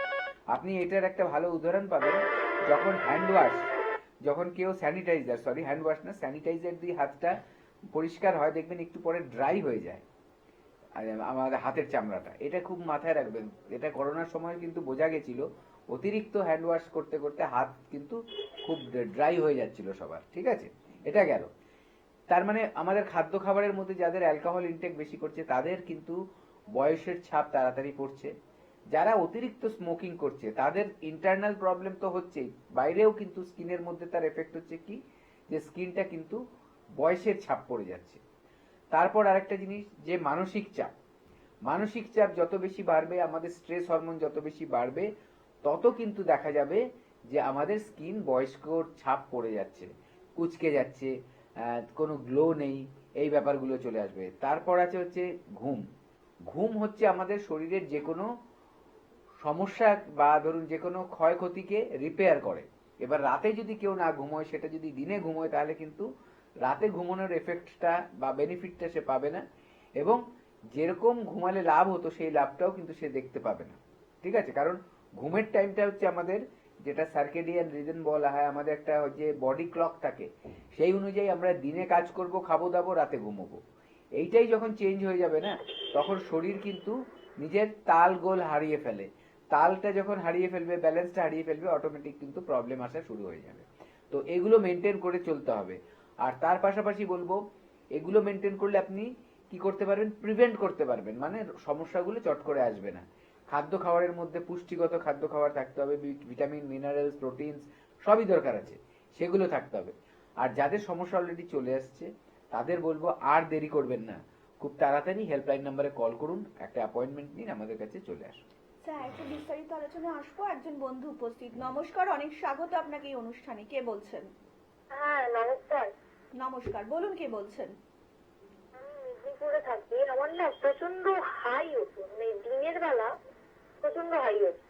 [SPEAKER 2] আপনি এটার একটা ভালো উদাহরণ পাবেন যখন যখন কেউ স্যানিটাইজার দিয়ে হাতটা পরিষ্কার হয়, দেখবেন একটু পরে ড্রাই হয়ে যায় আমাদের হাতের চামড়াটা। এটা খুব মাথায় রাখবেন। এটা করোনার সময় কিন্তু বোঝা গেছিল, অতিরিক্ত হ্যান্ড ওয়াশ করতে করতে হাত কিন্তু খুব ড্রাই হয়ে যাচ্ছিল সবার। ঠিক আছে, এটা গেল। তার মানে আমাদের খাদ্য খাবারের মধ্যে যাদের অ্যালকোহল ইনটেক বেশি করছে তাদের কিন্তু বয়সের ছাপ তাড়াতাড়ি পড়ছে। যারা অতিরিক্ত স্মোকিং করছে তাদের ইন্টারনাল প্রবলেম তো হচ্ছেই, বাইরেও কিন্তু স্কিনের মধ্যে তার এফেক্ট হচ্ছে কি, যে স্কিনটা কিন্তু বয়সের ছাপ পড়ে যাচ্ছে। তারপর আরেকটা জিনিস, যে মানসিক চাপ। মানসিক চাপ যত বেশি বাড়বে, আমাদের স্ট্রেস হরমোন যত বেশি বাড়বে, তত কিন্তু দেখা যাবে যে আমাদের স্কিন বয়স্কর ছাপ পড়ে যাচ্ছে, কুচকে যাচ্ছে, কোনো গ্লো নেই, এই ব্যাপারগুলো চলে আসবে। তারপর আছে হচ্ছে ঘুম। ঘুম হচ্ছে আমাদের শরীরের যে কোনো সমস্যা বা ধরুন যে কোনো ক্ষয়ক্ষতিকে রিপেয়ার করে। এবার রাতে যদি কেউ না ঘুমোয়, সেটা যদি দিনে ঘুমোয়, তাহলে কিন্তু রাতে ঘুমানোর এফেক্টটা বা বেনিফিটটা সে পাবে না, এবং যেরকম ঘুমালে লাভ হতো সেই লাভটাও কিন্তু সে দেখতে পাবে না। ঠিক আছে? কারণ ঘুমের টাইমটা হচ্ছে আমাদের, যেটা সার্কেডিয়ান রিদম বলা হয়, আমাদের একটা যে বডি ক্লক থাকে, সেই অনুযায়ী আমরা দিনে কাজ করব, খাবো দাবো, রাতে ঘুমোবো। এইটাই যখন চেঞ্জ হয়ে যাবে না, তখন শরীর কিন্তু নিজের তাল গোল হারিয়ে ফেলে। তালটা যখন হারিয়ে ফেলবে, ব্যালেন্সটা হারিয়ে ফেলবে, অটোমেটিক কিন্তু প্রবলেম আসা শুরু হয়ে যাবে। তো এগুলো মেনটেন করে চলতে হবে। আর তার পাশাপাশি বলবো, এগুলো মেনটেন করলে আপনি কি করতে পারবেন, প্রিভেন্ট করতে পারবেন, মানে সমস্যাগুলো চট করে আসবে না। খাদ্য খাবারের মধ্যে পুষ্টিগত খাদ্য খাবার থাকতে হবে, ভিটামিন, মিনারেলস, প্রোটিনস সবই দরকার আছে, সেগুলো থাকতে হবে। আর যাদের সমস্যা অলরেডি চলে আসছে, তাদের বলবো আর দেরি করবেন না, খুব তাড়াতাড়ি হেল্পলাইন নাম্বারে কল করুন, একটা অ্যাপয়েন্টমেন্ট নিন, আমাদের কাছে চলে আসুন।
[SPEAKER 1] স্যার, একটু বিস্তারিত আলোচনা আসবো। একজন বন্ধু উপস্থিত। নমস্কার, অনেক স্বাগত আপনাকে এই অনুষ্ঠানে। কে বলছেন?
[SPEAKER 3] হ্যাঁ নমস্কার।
[SPEAKER 1] নমস্কার, বলুন কে বলছেন?
[SPEAKER 3] আমি মেদিনীপুরে থাকি। আমার না প্রচন্ড হাই ওঠে, মানে দিনের বেলা প্রচন্ড হাই ওঠে।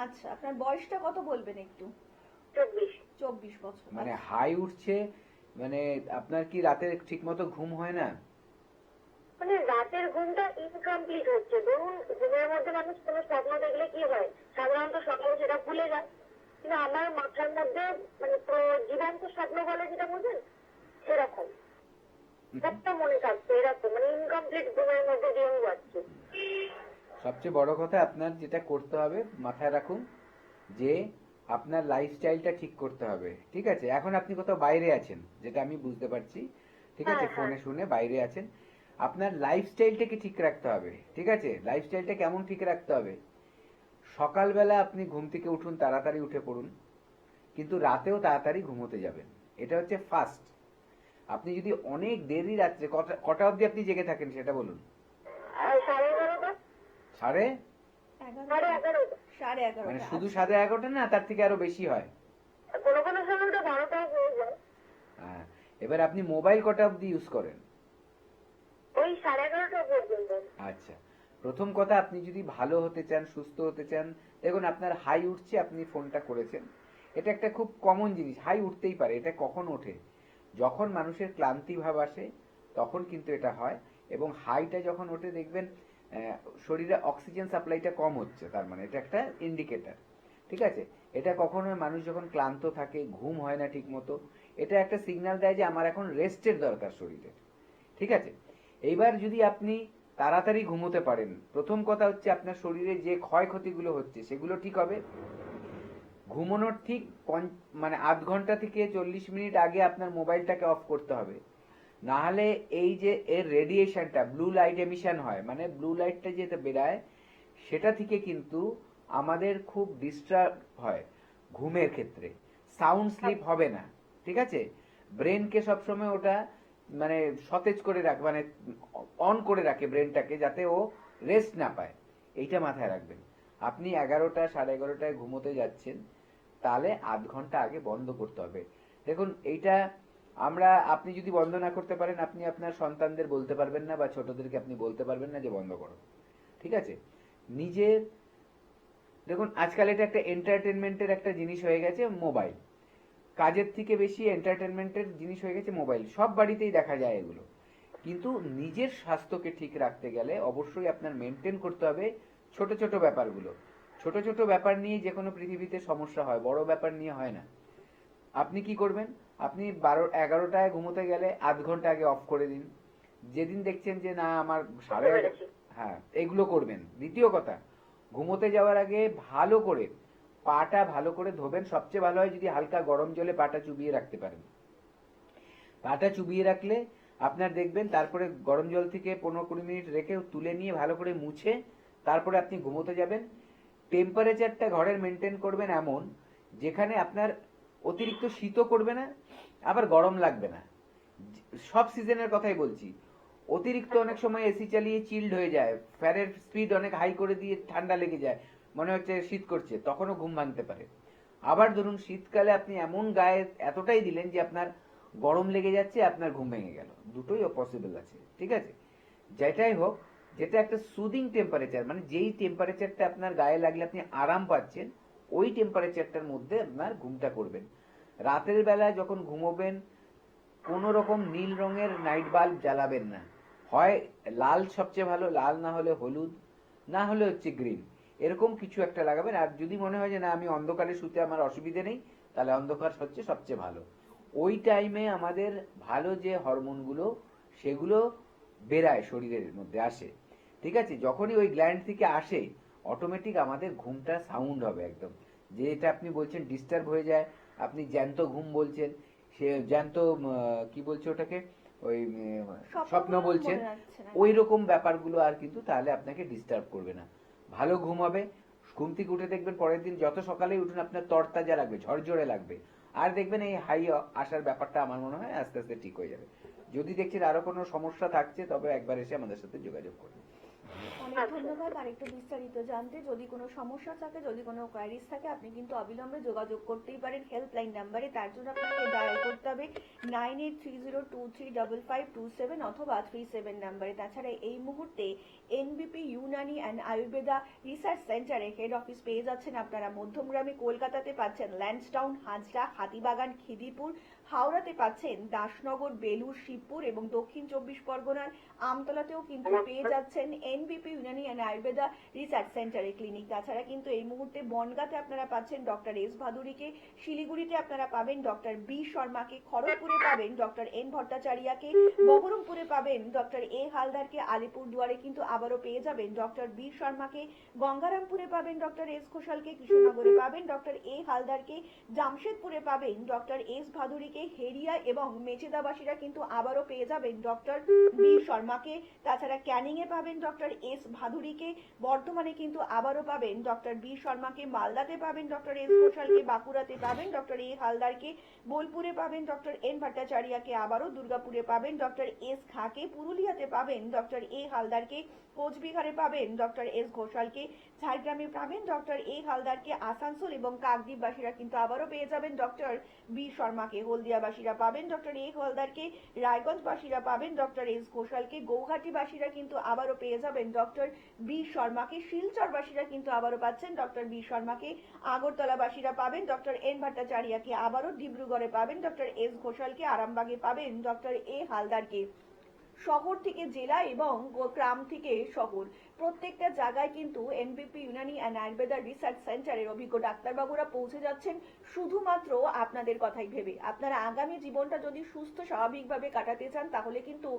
[SPEAKER 1] আচ্ছা, আপনার বয়সটা কত বলবেন একটু?
[SPEAKER 3] 24।
[SPEAKER 1] 24 বছর।
[SPEAKER 2] মানে হাই উঠছে, মানে আপনার কি রাতে ঠিক মতো ঘুম হয় না?
[SPEAKER 3] মানে রাতের ঘুমটা ইনকমপ্লিট হচ্ছে। ধরুন ঘুমের মধ্যে মানুষ কোনো স্বপ্ন দেখলে কি হয়, সাধারণত সকালে সেটা ভুলে যায়, কিন্তু আমার মাথার মধ্যে মানে জীবন্ত স্বপ্ন বলে যেটা বোঝেন, সেরকম সবটা মনে থাকছে, এরকম মানে ইনকমপ্লিট ঘুমের মধ্যে দিয়ে আমি যাচ্ছি।
[SPEAKER 2] সবচেয়ে বড় কথা আপনার যেটা করতে হবে, মাথায় রাখুন, যে আপনার লাইফস্টাইলটা ঠিক করতে হবে। ঠিক আছে? এখন আপনি কোথাও বাইরে আছেন, যেটা আমি বুঝতে পারছি। ঠিক আছে? ফোনে শুনে বাইরে আছেন, আপনার লাইফস্টাইলটাকে ঠিক রাখতে হবে। ঠিক আছে? লাইফস্টাইলটা কেমন ঠিক রাখতে হবে? সকালবেলা আপনি ঘুম থেকে উঠুন, তাড়াতাড়ি উঠে পড়ুন, কিন্তু রাতেও তাড়াতাড়ি ঘুমোতে যাবেন। এটা হচ্ছে ফার্স্ট। আপনি যদি অনেক দেরি রাত্রে, কটা অবধি আপনি জেগে থাকেন সেটা বলুন।
[SPEAKER 3] 11:30।
[SPEAKER 2] সাড়ে
[SPEAKER 3] 11:30।
[SPEAKER 1] 11:30।
[SPEAKER 2] মানে শুধু 11:30 না, তার থেকে আরো বেশি হয়?
[SPEAKER 3] কোনো কোনো সময় তো 12টাও হয়ে যায়।
[SPEAKER 2] হ্যাঁ। এবার আপনি মোবাইল কটা অবধি ইউজ করেন?
[SPEAKER 3] ওই 11:30 পর্যন্ত।
[SPEAKER 2] আচ্ছা, প্রথম কথা, আপনি যদি ভালো হতে চান, সুস্থ হতে চান, দেখুন আপনার হাই উঠছে, আপনি ফোনটা করেছেন, এটা একটা খুব কমন জিনিস। হাই উঠতেই পারে। এটা কখন ওঠে? যখন মানুষের ক্লান্তি ভাব আসে, তখন কিন্তু এটা হয়। এবং হাইটা যখন ওঠে, দেখবেন শরীরে অক্সিজেন সাপ্লাইটা কম হচ্ছে, তার মানে এটা একটা ইন্ডিকেটর। ঠিক আছে? এটা কখনো মানুষ যখন ক্লান্ত থাকে, ঘুম হয় না ঠিক মতো, এটা একটা সিগন্যাল দেয় যে আমার এখন রেস্টের দরকার শরীরের। ঠিক আছে? এইবার যদি আপনি তাড়াতাড়ি ঘুমোতে পারেন, প্রথম কথা হচ্ছে আপনার শরীরে যে ক্ষয়ক্ষতিগুলো হচ্ছে সেগুলো ঠিক হবে। ঘুমানোর ঠিক মানে আধ ঘন্টা থেকে 40 মিনিট আগে আপনার মোবাইলটাকে অফ করতে হবে। না হলে এই যে এর রেডিয়েশনটা, ব্লু লাইট এমিশন হয়, মানে ব্লু লাইটটা যেটা বেরায়, সেটা থেকে কিন্তু আমাদের খুব ডিস্টার্ব হয় ঘুমের ক্ষেত্রে। সাউন্ড স্লিপ হবে না। ঠিক আছে? ব্রেনকে সবসময় ওটা মানে সতেজ করে রাখে, মানে অন করে রাখে ব্রেনটাকে, যাতে ও রেস্ট না পায়। এইটা মাথায় রাখবেন। আপনি 11টা 11:30টায় ঘুমোতে যাচ্ছেন, তাহলে আধ ঘন্টা আগে বন্ধ করতে হবে। দেখুন, এইটা আপনি যদি বন্ধ না করতে পারেন, আপনি আপনার সন্তানদের বলতে পারবেন না, বা ছোটদেরকে আপনি বলতে পারবেন না যে বন্ধ করো। ঠিক আছে? নিজের, দেখুন আজকাল এটা একটা এন্টারটেনমেন্টের একটা জিনিস হয়ে গেছে মোবাইল। কাজের থেকে বেশি এন্টারটেনমেন্টের জিনিস হয়ে গেছে মোবাইল। সব বাড়িতেই দেখা যায় এগুলো। কিন্তু নিজের স্বাস্থ্যকে ঠিক রাখতে গেলে অবশ্যই আপনার মেনটেন করতে হবে ছোট ছোট ব্যাপারগুলো। ছোট ছোট ব্যাপার নিয়ে যে কোনো পৃথিবীতে সমস্যা হয়, বড় ব্যাপার নিয়ে হয় না। আপনি কি করবেন? আপনি 11টায় ঘুমোতে গেলে আধ ঘন্টা আগে অফ করে দিন। যেদিন দেখছেন যে না আমার হ্যাঁ, এগুলো করবেন। দ্বিতীয় কথা, ঘুমোতে যাওয়ার আগে ভালো করে পাটা ভালো করে ধোবেন। সবচেয়ে ভালো হয় যদি হালকা গরম জলে পাটা চুবিয়ে রাখতে পারেন। পাটা চুবিয়ে রাখলে আপনার দেখবেন, তারপরে গরম জল থেকে 15-20 মিনিট রেখে তুলে নিয়ে ভালো করে মুছে তারপরে আপনি ঘুমোতে যাবেন। টেম্পারেচারটা ঘরের মেনটেন করবেন এমন, যেখানে আপনার অতিরিক্ত শীতও করবে না, আবার গরম লাগবে না। সব সিজনের কথাই বলছি। অতিরিক্ত অনেক সময় এসি চালিয়ে চিল্ড হয়ে যায়, ফ্যানের স্পিড অনেক হাই করে দিয়ে ঠান্ডা লেগে যায়, মনে হচ্ছে শীত করছে, তখনও ঘুম ভাঙতে পারে। আবার ধরুন শীতকালে আপনি এমন গায়ে এতটাই দিলেন যে আপনার গরম লেগে যাচ্ছে, আপনার ঘুম ভেঙে গেল, দুটোই পসিবল আছে, ঠিক আছে? যেটাই হোক, যেটা একটা সুদিং টেম্পারেচার, মানে যেই টেম্পারেচারটা আপনার গায়ে লাগলে আপনি আরাম পাচ্ছেন, ওই টেম্পারেচারটার মধ্যে আপনার ঘুমটা করবেন। রাতের বেলা যখন ঘুমোবেন কোন রকম নীল রঙের নাইট বাল্ব জ্বালাবেন না, হয় লাল সবচেয়ে ভালো, লাল না হলে হলুদ, না হলে হচ্ছে গ্রিন, এরকম কিছু একটা লাগাবেন। আর যদি মনে হয় যে না আমি অন্ধকারে শুতে আমার অসুবিধে নেই, তাহলে অন্ধকার হচ্ছে সবচেয়ে ভালো। ওই টাইমে আমাদের ভালো যে হরমোনগুলো সেগুলো বেরায়, শরীরের মধ্যে আসে, ঠিক আছে? যখনই ওই গ্ল্যান্ড থেকে আসে অটোমেটিক আমাদের ঘুমটা সাউন্ড হবে একদম। যে এটা আপনি বলছেন ডিস্টার্ব হয়ে যায়, আপনি জ্যান্ত ঘুম বলছেন, সে জ্যান্ত কি বলছে ওটাকে, ওই স্বপ্ন বলছেন,
[SPEAKER 1] মনে রাখছে না।
[SPEAKER 2] ওই রকম ব্যাপারগুলো আর কিন্তু তাহলে আপনাকে ডিস্টার্ব করবে না, ভালো ঘুম হবে। ঘুম থেকে উঠে দেখবেন পরের দিন যত সকালে উঠুন আপনার তরতাজা লাগবে, ঝরঝরে লাগবে, আর দেখবেন এই হাই আসার ব্যাপারটা আমার মনে হয় আস্তে আস্তে ঠিক হয়ে যাবে। যদি দেখছেন আরো কোনো সমস্যা থাকছে তবে একবার এসে আমাদের সাথে যোগাযোগ করুন।
[SPEAKER 1] অনেক ধন্যবাদ। আর একটু বিস্তারিত জানতে যদি কোনো সমস্যা থাকে, যদি কোনো কোয়ারিজ থাকে, আপনি কিন্তু অবিলম্বে যোগাযোগ করতেই পারেন হেল্পলাইন নাম্বারে। তার জন্য আপনাকে ডায়াল করতে হবে 9830235527 অথবা 37 নাম্বারে। তাছাড়া এই মুহূর্তে এনবিপি ইউনানি অ্যান্ড আয়ুর্বেদা রিসার্চ সেন্টারে হেড অফিস পেয়ে যাচ্ছেন আপনারা মধ্যমগ্রামে, কলকাতাতে পাচ্ছেন ল্যান্সডাউন, হাজরা, হাতিবাগান, খিদিরপুর, হাওড়াতে পাচ্ছেন দাসনগর, বেলুর, শিবপুর এবং দক্ষিণ 24 পরগনার আমতলাতেও কিন্তু পেয়ে যাচ্ছেন এনবিপি ইউনানি অ্যান্ড আয়ুর্বেদা রিসার্চ সেন্টারে ক্লিনিক। তাছাড়া কিন্তু এই মুহূর্তে বনগাঁতে আপনারা পাচ্ছেন ডক্টর এস ভাদুরীকে, শিলিগুড়িতে আপনারা পাবেন ডক্টর বি শর্মাকে, খড়গপুরে পাবেন ডক্টর এন ভট্টাচারিয়াকে, বহরমপুরে পাবেন ডক্টর এ হালদারকে, আলিপুরদুয়ারে কিন্তু আবারও পেয়ে যাবেন ডক্টর বি শর্মাকে, গঙ্গারামপুরে পাবেন ডক্টর এস ঘোষালকে, কৃষ্ণনগরে পাবেন ডক্টর এ হালদারকে, জামশেদপুরে পাবেন ডক্টর এস ভাদুরীকে, হেরিয়া এবং মেচেদাবাসীরা কিন্তু আবারও পেয়ে যাবেন ডক্টর বি শর্মাকে। তাছাড়া ক্যানিং এ পাবেন ডক্টর এস ভাদুরীকে, বর্ধমানে কিন্তু আবারও পাবেন ডক্টর বি শর্মাকে, মালদাতে পাবেন ডক্টর এস ঘোষালকে, বাঁকুড়াতে পাবেন ডক্টর এ হালদারকে, বোলপুরে পাবেন ডক্টর এন ভট্টাচারিয়াকে, আবারও দুর্গাপুরে পাবেন ডক্টর এস খাকে, পুরুলিয়াতে পাবেন ডক্টর এ হালদারকে, কোচবিহারে পাবেন ডক্টর এস ঘোষালকে, ঝাড়গ্রামে পাবেন ডক্টর এ হালদারকে, আসানসোল এবং কাকদ্বীপবাসীরা কিন্তু আবারও পেয়ে যাবেন ডক্টর বি শর্মাকে, হলদিয়াবাসীরা পাবেন ডক্টর এ হালদারকে, রায়গঞ্জবাসীরা পাবেন ডক্টর এস ঘোষালকে, গৌহাটিবাসীরা কিন্তু আবারও পেয়ে যাবেন ডক্টর বি শর্মাকে, শিলচরবাসীরা কিন্তু আবারও পাচ্ছেন ডক্টর বি শর্মাকে, আগরতলাবাসীরা পাবেন ডক্টর এন ভট্টাচারিয়াকে, আবারও ডিব্রুগড়ে পাবেন ডক্টর এস ঘোষালকে, আরামবাগে পাবেন ডক্টর এ হালদারকে। শহর থেকে জেলা এবং গ্রাম থেকে শহর প্রত্যেকটা জায়গায় কিন্তু এনবিপি ইউনানি অ্যান্ড আয়ুর্বেদা রিসার্চ সেন্টারের অভিজ্ঞ ডাক্তারবাবুরা পৌঁছে যাচ্ছেন শুধুমাত্র আপনাদের কথাই ভেবে। আপনারা আগামী জীবনটা যদি সুস্থ স্বাভাবিকভাবে কাটাতে চান তাহলে কিন্তু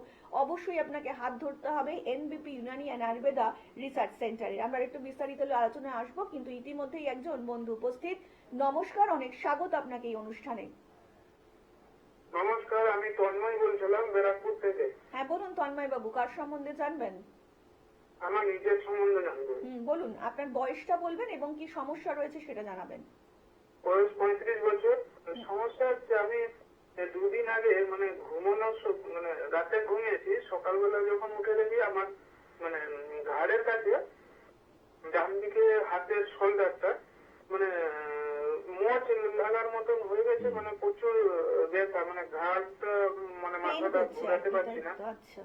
[SPEAKER 1] অবশ্যই আপনাকে হাত ধরতে হবে এনবিপি ইউনানি অ্যান্ড আয়ুর্বেদা রিসার্চ সেন্টারে। আমরা একটু বিস্তারিত আলোচনায় আসবো, কিন্তু ইতিমধ্যেই একজন বন্ধু উপস্থিত। নমস্কার, অনেক স্বাগত আপনাকে এই অনুষ্ঠানে।
[SPEAKER 3] নমস্কার, আমি তন্ময় বলছিলাম ব্যারাকপুর থেকে।
[SPEAKER 1] হ্যাঁ বলুন তন্ময় বাবু, কার সম্বন্ধে জানবেন?
[SPEAKER 3] আমার নিজের সম্বন্ধে জানবো।
[SPEAKER 1] বলুন, আপনার বয়সটা বলবেন এবং কি সমস্যা রয়েছে সেটা জানাবেন।
[SPEAKER 3] বয়স 35 বছর। সমস্যা হচ্ছে আমি দুদিন আগে মানে মানে রাতে ঘুমিয়েছি, সকালবেলা যখন উঠে দেখি আমার মানে ঘাড়ের কাছে ডান দিকে হাতের শোল্ডারটা মানে মোচ লাগার মতন হয়ে গেছে, মানে প্রচুর ব্যথা, মানে ঘাড়টা মানে মাথাটা ঘুরাতে পারছি না।
[SPEAKER 1] আচ্ছা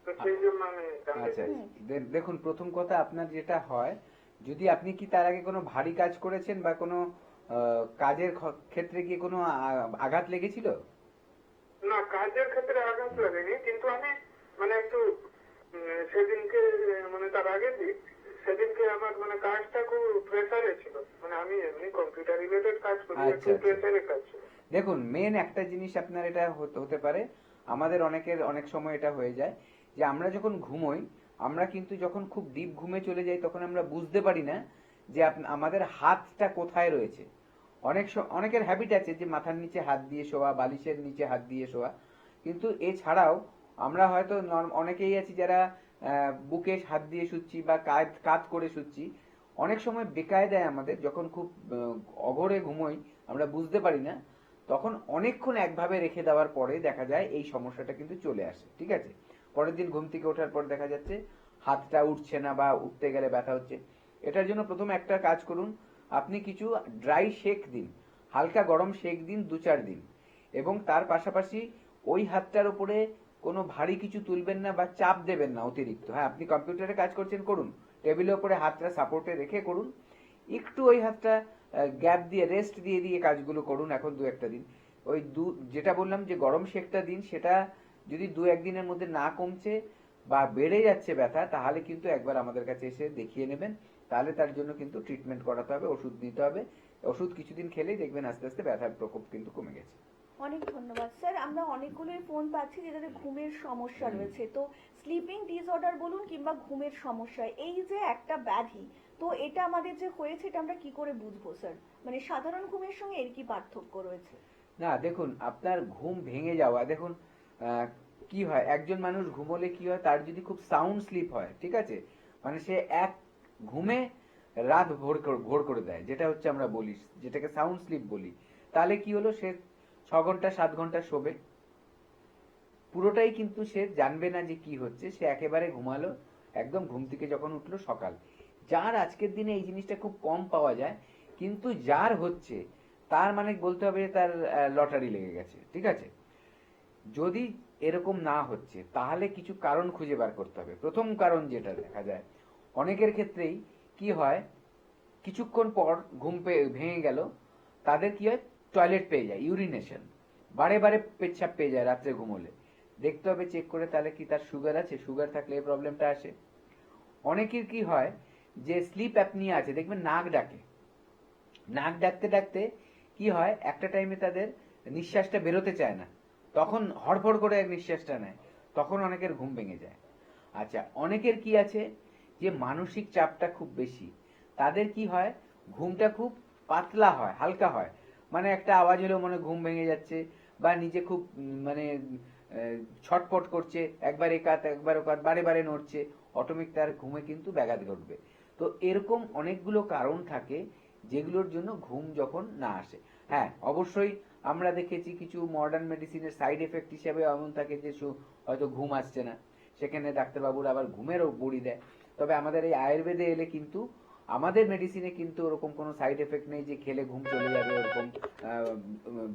[SPEAKER 3] তো সেই জন্য আমি
[SPEAKER 2] আচ্ছা, দেখুন প্রথম কথা আপনার যেটা হয়, যদি আপনি কি তার আগে কোনো ভারী কাজ করেছেন বা কোনো কাজের ক্ষেত্রে কি কোনো আঘাত লেগেছিল?
[SPEAKER 3] না, কাজের ক্ষেত্রে আঘাত লাগেনি, কিন্তু আমি মানে একটু সেদিনকে মানে তার আগে সেদিনকে আমার মানে কাজটা খুব প্রেসারে ছিল, মানে আমি এমনি কম্পিউটার রিলেটেড কাজ করি, একটু প্রেসারে কাজ ছিল।
[SPEAKER 2] দেখুন মেন একটা জিনিস আপনার এটা হতে পারে, আমাদের অনেকের অনেক সময় এটা হয়ে যায় যে আমরা যখন ঘুমোই, আমরা কিন্তু যখন খুব ডিপ ঘুমে চলে যাই তখন আমরা বুঝতে পারি না যে আমাদের হাতটা কোথায় রয়েছে। অনেকের হ্যাবিট আছে যে মাথার নিচে হাত দিয়ে শোয়া, বালিশের নিচে হাত দিয়ে শোয়া, কিন্তু এছাড়াও আমরা হয়তো অনেকেই আছি যারা বুকে হাত দিয়ে শুচ্ছি বা কাত করে শুচ্ছি। অনেক সময় বেকায়দায় আমাদের যখন খুব অঘরে ঘুমোই আমরা বুঝতে পারি না, তখন অনেকক্ষণ একভাবে রেখে দেওয়ার পরে দেখা যায় এই সমস্যাটা কিন্তু চলে আসে। ঠিক আছে, পরের দিন ঘুম থেকে ওঠার পর দেখা যাচ্ছে হাতটা উঠছে না বা উঠতে গেলে ব্যথা হচ্ছে। এটার জন্য প্রথমে একটা কাজ করুন, আপনি কিছু ড্রাই শেক দিন, হালকা গরম শেক দিন 2-4 দিন, এবং তার পাশাপাশি ওই হাতটার উপরে কোনো ভারী কিছু তুলবেন না বা চাপ দেবেন না অতিরিক্ত। হ্যাঁ, আপনি কম্পিউটারে কাজ করছেন করুন, টেবিলের উপরে হাতটা সাপোর্টে রেখে করুন, একটু ওই হাতটা গ্যাপ দিয়ে রেস্ট দিয়ে দিয়ে কাজগুলো করুন এখন 2-1 দিন। ওই যেটা বললাম যে গরম শেকটা দিন, সেটা যদি 2-1 দিনের মধ্যে না কমছে বা বেড়ে যাচ্ছে ব্যথা, তাহলে কিন্তু একবার আমাদের কাছে এসে দেখিয়ে নেবেন। তাহলে তার জন্য কিন্তু ট্রিটমেন্ট করাতে হবে, ওষুধ নিতে হবে। ওষুধ কিছুদিন খেলেই দেখবেন আস্তে আস্তে ব্যথার প্রকোপ কিন্তু কমে গেছে।
[SPEAKER 1] অনেক ধন্যবাদ স্যার। আমরা অনেকগুলোই ফোন পাচ্ছি যেটাতে ঘুমের সমস্যা রয়েছে, তো স্লিপিং ডিসঅর্ডার বলুন কিংবা ঘুমের সমস্যা, এই যে একটা ব্যাধি, তো এটা আমাদের যে হয়েছে এটা আমরা কি করে বুঝবো স্যার? মানে সাধারণ ঘুমের সঙ্গে এর কি পার্থক্য রয়েছে?
[SPEAKER 2] না দেখুন, আপনার ঘুম ভেঙে যাওয়া, দেখুন কি হয়, একজন মানুষ ঘুমোলে কি হয়, তার যদি খুব সাউন্ড স্লিপ হয়, ঠিক আছে, মানে সে এক ঘুমে রাত ভোর করে দেয়, যেটা হচ্ছে আমরা বলি, যেটাকে সাউন্ড স্লিপ বলি, তাহলে কি হলো, সে 6 ঘন্টা 7 ঘন্টা শোবে, পুরোটাই কিন্তু সে জানবে না যে কি হচ্ছে, সে একেবারে ঘুমালো, একদম ঘুম থেকে যখন উঠলো সকাল। যার আজকের দিনে এই জিনিসটা খুব কম পাওয়া যায়, কিন্তু যার হচ্ছে তার মানে বলতে হবে তার লটারি লেগে গেছে, ঠিক আছে। যদি এরকম না হচ্ছে তাহলে কিছু কারণ খুঁজে বার করতে হবে। প্রথম কারণ যেটা দেখা যায় অনেকের ক্ষেত্রেই কি হয়, কিছুক্ষণ পর ঘুম ভেঙে গেল, তাদের কি হয়, টয়লেট পেয়ে যায়, ইউরিনেশন, বারে বারে পেচ্ছাপ পেয়ে যায় রাত্রে ঘুমোলে। দেখতে হবে চেক করে তাহলে কি তার সুগার আছে, সুগার থাকলে এই প্রবলেমটা আসে। অনেকের কি হয় যে স্লিপ অ্যাপনিয়া আছে, দেখবেন নাক ডাকে, নাক ডাকতে ডাকতে কি হয়, একটা টাইমে তাদের নিঃশ্বাসটা বেরোতে চায় না, তখন হড়ফড় করে নিঃশ্বাসটা নেয়, তখন অনেকের ঘুম ভেঙে যায়। আচ্ছা, অনেকের কি আছে যে মানসিক চাপটা খুব বেশি, তাদের কি হয়, ঘুমটা খুব পাতলা হয়, হালকা হয়, মানে একটা আওয়াজ হলেও মনে ঘুম ভেঙে যাচ্ছে, বা নিজে খুব মানে ছটপট করছে, একবার একাত একবার ওকাত, বারে বারে নড়ছে, অটোমেটিক তার ঘুমে কিন্তু ব্যাঘাত ঘটবে। তো এরকম অনেকগুলো কারণ থাকে যেগুলোর জন্য ঘুম যখন না আসে। হ্যাঁ, অবশ্যই আমরা দেখেছি কিছু মডার্ন মেডিসিনের সাইড এফেক্ট হিসেবে এমন থাকে যে হয়তো ঘুম আসছে না, সেখানে ডাক্তারবাবুরা আবার ঘুমেরও বড়ি দেয়। তবে আমাদের এই আয়ুর্বেদে এলে কিন্তু আমাদের মেডিসিনে কিন্তু ওরকম কোনো সাইড এফেক্ট নেই যে খেলে ঘুম চলে যাবে, ওরকম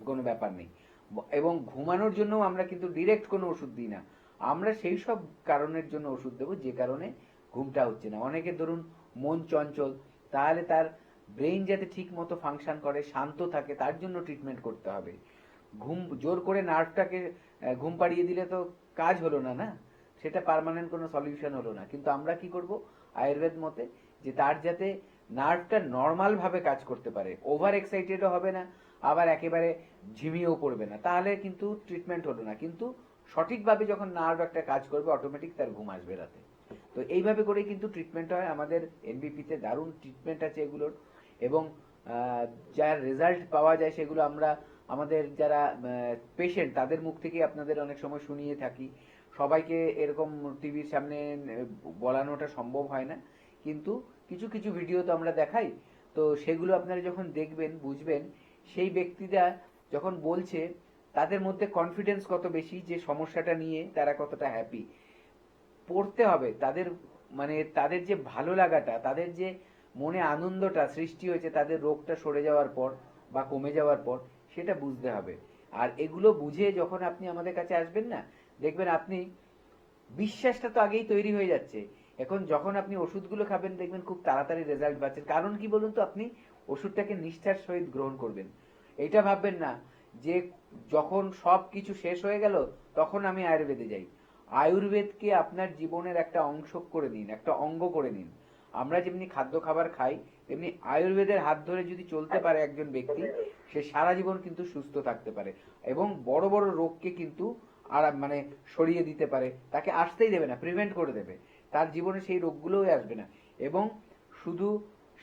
[SPEAKER 2] কোনো ব্যাপার নেই। এবং ঘুমানোর জন্য আমরা কিন্তু ডিরেক্ট কোনো ওষুধ দিই না, আমরা সেই সব কারণের জন্য ওষুধ দেবো যে কারণে ঘুমটা হচ্ছে না। অনেকে ধরুন মন চঞ্চল, তাহলে তার ব্রেইন যাতে ঠিক মতো ফাংশন করে, শান্ত থাকে, তার জন্য ট্রিটমেন্ট করতে হবে। ঘুম জোর করে নার্ভটাকে ঘুম পাড়িয়ে দিলে তো কাজ হলো না, না, সেটা পার্মানেন্ট কোনো সলিউশন হলো না। কিন্তু আমরা কি করব আয়ুর্বেদ মতে, যে তার যাতে নার্ভটা নর্মাল ভাবে কাজ করতে পারে, ওভার এক্সাইটেডও হবে না, আবার একেবারে ঝিমিয়েও পড়বে না, তাহলে কিন্তু ট্রিটমেন্ট হলো না। কিন্তু সঠিকভাবে যখন নার্ভ একটা কাজ করবে, অটোমেটিক তার ঘুম আসবে রাতে। তো এইভাবে করেই কিন্তু ট্রিটমেন্ট হয়। আমাদের এনবিপিতে দারুণ ট্রিটমেন্ট আছে এগুলোর, এবং যার রেজাল্ট পাওয়া যায় সেগুলো আমরা আমাদের যারা পেশেন্ট তাদের মুখ থেকে আপনাদের অনেক সময় শুনিয়ে থাকি। সবাইকে এরকম টিভির সামনে বলানোটা সম্ভব হয় না, কিন্তু কিছু কিছু ভিডিও তো আমরা দেখাই, তো সেগুলো আপনারা যখন দেখবেন বুঝবেন সেই ব্যক্তিরা যখন বলছে তাদের মধ্যে কনফিডেন্স কত বেশি, যে সমস্যাটা নিয়ে তারা কতটা হ্যাপি। পড়তে হবে তাদের, মানে তাদের যে ভালো লাগাটা, তাদের যে মনে আনন্দটা সৃষ্টি হয়েছে তাদের রোগটা সরে যাওয়ার পর বা কমে যাওয়ার পর, সেটা বুঝতে হবে। আর এগুলো বুঝে যখন আপনি আমাদের কাছে আসবেন না, দেখবেন আপনি বিশ্বাসটা তো আগেই তৈরি হয়ে যাচ্ছে। এখন যখন আপনি ওষুধগুলো খাবেন দেখবেন খুব তাড়াতাড়ি রেজাল্ট পাচ্ছেন। কারণ কি বলুন তো, আপনি ওষুধটাকে নিষ্ঠার সহিত গ্রহণ করবেন। এইটা ভাববেন না যে যখন সব কিছু শেষ হয়ে গেল তখন আমি আয়ুর্বেদে যাই। আয়ুর্বেদকে আপনার জীবনের একটা অংশ করে নিন, একটা অঙ্গ করে নিন। আমরা যেমনি খাদ্য খাবার খাই, তেমনি আয়ুর্বেদের হাত ধরে যদি চলতে পারে একজন ব্যক্তি, সে সারা জীবন কিন্তু সুস্থ থাকতে পারে এবং বড় বড় রোগকে কিন্তু মানে সরিয়ে দিতে পারে, তাকে আসতেই দেবে না, প্রিভেন্ট করে দেবে, তার জীবনে সেই রোগগুলোই আসবে না। এবং শুধু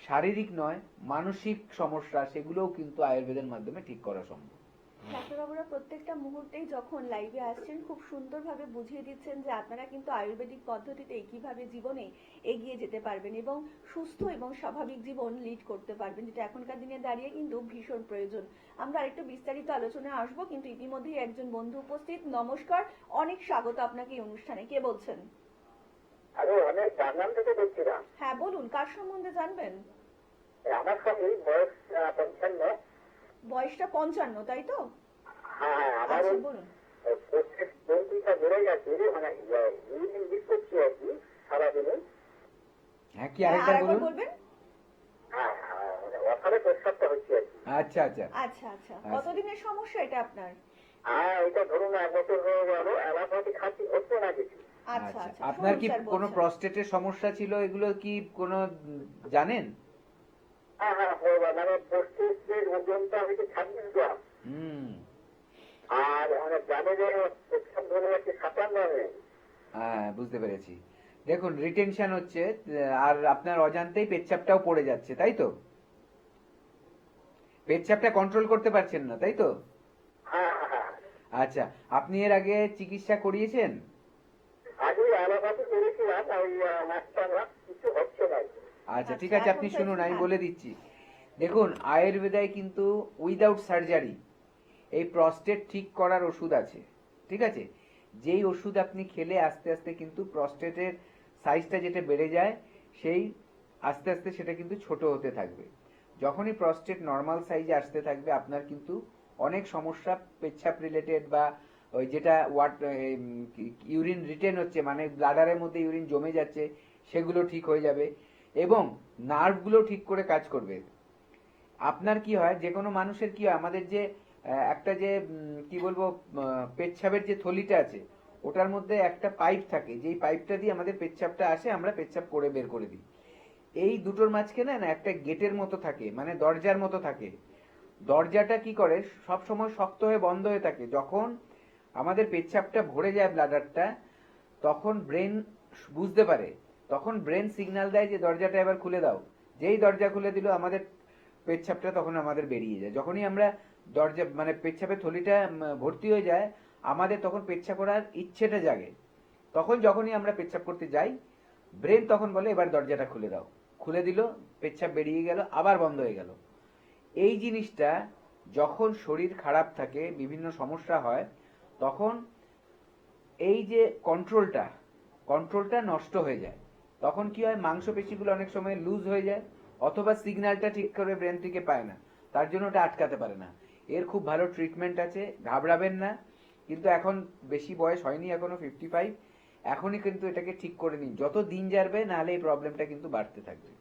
[SPEAKER 2] শারীরিক নয়, মানসিক সমস্যা সেগুলোও কিন্তু আয়ুর্বেদের মাধ্যমে ঠিক করা সম্ভব।
[SPEAKER 1] ডাক্তারবাবুরা প্রত্যেকটা মুহূর্তেই যখন লাইভে আসছেন খুব সুন্দরভাবে বুঝিয়ে দিচ্ছেন যে আপনারা কিন্তু আয়ুর্বেদিক পদ্ধতিতে কিভাবে জীবনে এগিয়ে যেতে পারবেন এবং সুস্থ এবং স্বাভাবিক জীবন লিড করতে পারবেন, যেটা এখনকার দিনে দাঁড়িয়ে কিন্তু ভীষণ প্রয়োজন। আমরা আরেকটু বিস্তারিত আলোচনায় আসবো, কিন্তু ইতিমধ্যেই একজন বন্ধু উপস্থিত। নমস্কার, অনেক স্বাগত আপনাকে এই অনুষ্ঠানে। কে বলছেন?
[SPEAKER 3] আরে অনেক জার্নাল থেকে দেখছিলাম।
[SPEAKER 1] হ্যাঁ বলুন, কার সম্বন্ধে জানবেন?
[SPEAKER 3] আমার সঙ্গে বয়স 55।
[SPEAKER 1] বয়সটা 55, তাই তো?
[SPEAKER 3] হ্যাঁ, আমার
[SPEAKER 1] আচ্ছা বলুন।
[SPEAKER 3] প্রত্যেক বন্ধুটা বেড়ে গেছে, মানে ইউরিন লিক করছি আর কি সারাদিনে।
[SPEAKER 2] হ্যাঁ, কি
[SPEAKER 1] হ্যাঁ,
[SPEAKER 2] আরেকবার
[SPEAKER 1] আরেকবার
[SPEAKER 2] বলুন।
[SPEAKER 1] বলবেন?
[SPEAKER 3] হ্যাঁ, অসারে প্রস্তাবটা হচ্ছে আর কি।
[SPEAKER 2] আচ্ছা আচ্ছা
[SPEAKER 1] আচ্ছা আচ্ছা, কতদিনের সমস্যা এটা আপনার?
[SPEAKER 3] হ্যাঁ, এটা ধরুন 1 বছর হয়ে গেল, অ্যালোপ্যাথি খাচ্ছি, হচ্ছে না কিছু।
[SPEAKER 1] আচ্ছা
[SPEAKER 2] আচ্ছা,
[SPEAKER 1] আচ্ছা,
[SPEAKER 2] আপনার
[SPEAKER 1] শুনুন
[SPEAKER 2] কি
[SPEAKER 1] স্যার
[SPEAKER 2] কোনো
[SPEAKER 1] বলছেন।
[SPEAKER 2] প্রস্টেটের সমস্যা ছিল, এগুলো কি কোনো জানেন?
[SPEAKER 3] হ্যাঁ হ্যাঁ, মানে প্রস্তুতের ওজনটা হচ্ছে 26 গ্রাম।
[SPEAKER 2] হুম,
[SPEAKER 3] আর মানে জানে যে প্রস্তাব ধরে যাচ্ছে 57।
[SPEAKER 2] হ্যাঁ বুঝতে পেরেছি। দেখুন, রিটেনশন হচ্ছে, আর আপনার অজান্তেই পেচ্ছাপটাও পড়ে যাচ্ছে, তাই তো? পেচ্ছাপটা কন্ট্রোল করতে পারছেন না, তাই তো?
[SPEAKER 3] হ্যাঁ হ্যাঁ,
[SPEAKER 2] আচ্ছা, আপনি এর আগে চিকিৎসা করিয়েছেন?
[SPEAKER 3] আগে অ্যালোপ্যাথি করেছিলাম, ওই মাস্টার কিছু হচ্ছে না।
[SPEAKER 2] আচ্ছা ঠিক
[SPEAKER 1] আচ্ছা,
[SPEAKER 2] আছে,
[SPEAKER 1] এখন
[SPEAKER 2] আপনি
[SPEAKER 1] তো
[SPEAKER 2] শুনুন, আমি
[SPEAKER 1] হ্যাঁ।
[SPEAKER 2] বলে দিচ্ছি। দেখুন, আয়ুর্বেদায় কিন্তু উইদাউট সার্জারি এই প্রস্টেট ঠিক করার ওষুধ আছে, ঠিক আছে? যেই ওষুধ আপনি খেলে আস্তে আস্তে কিন্তু প্রস্টেটের সাইজটা যেটা বেড়ে যায়, সেই আস্তে আস্তে সেটা কিন্তু ছোট হতে থাকবে। যখনই প্রস্টেট নর্মাল সাইজে আসতে থাকবে, আপনার কিন্তু অনেক সমস্যা পেচ্ছাপ রিলেটেড বা ওই যেটা ইউরিন রিটেন হচ্ছে, মানে ব্লাডারের মধ্যে ইউরিন জমে যাচ্ছে, সেগুলো ঠিক হয়ে যাবে এবং নার্ভগুলো ঠিক করে কাজ করবে। আপনার কি হয়, যে কোনো মানুষের কি হয়, আমাদের যে একটা যে কি বলবো, পেচ্ছাপের যে থলিটা আছে, ওটার মধ্যে একটা পাইপ থাকে, যেই পাইপটা দিয়ে আমাদের পেচ্ছাপটা আসে, আমরা পেচ্ছাপ করে বের করে দিই। এই দুটোর মাঝখানে না একটা গেটের মতো থাকে, মানে দরজার মতো থাকে। দরজাটা কি করে, সব সময় শক্ত হয়ে বন্ধ হয়ে থাকে। যখন আমাদের পেচ্ছাপটা ভরে যায় ব্লাডারটা, তখন ব্রেন বুঝতে পারে, তখন ব্রেন সিগন্যাল দেয় যে দরজাটা এবার খুলে দাও। যেই দরজা খুলে দিল, আমাদের পেচ্ছাপটা তখন আমাদের বেরিয়ে যায়। যখনই আমরা দরজা মানে পেচ্ছাপের থলিটা ভর্তি হয়ে যায়, আমাদের তখন পেচ্ছাপ করার ইচ্ছেটা জাগে। তখন যখনই আমরা পেচ্ছাপ করতে যাই, ব্রেন তখন বলে এবার দরজাটা খুলে দাও। খুলে দিল, পেচ্ছাপ বেরিয়ে গেল, আবার বন্ধ হয়ে গেল। এই জিনিসটা যখন শরীর খারাপ থাকে, বিভিন্ন সমস্যা হয়, তখন এই যে কন্ট্রোলটা নষ্ট হয়ে যায়। তখন কি হয়, মাংসপেশিগুলো অনেক সময় লুজ হয়ে যায়, অথবা সিগন্যালটা ঠিক করে ব্রেন থেকে পায় না, তার জন্য ওটা আটকাতে পারে না। এর খুব ভালো ট্রিটমেন্ট আছে, ঘাবড়াবেন না। কিন্তু এখন বেশি বয়স হয়নি, এখনো 55, এখনই কিন্তু এটাকে ঠিক করে নিন। যত দিন যাবে, নাহলে এই প্রবলেমটা কিন্তু বাড়তে থাকবে।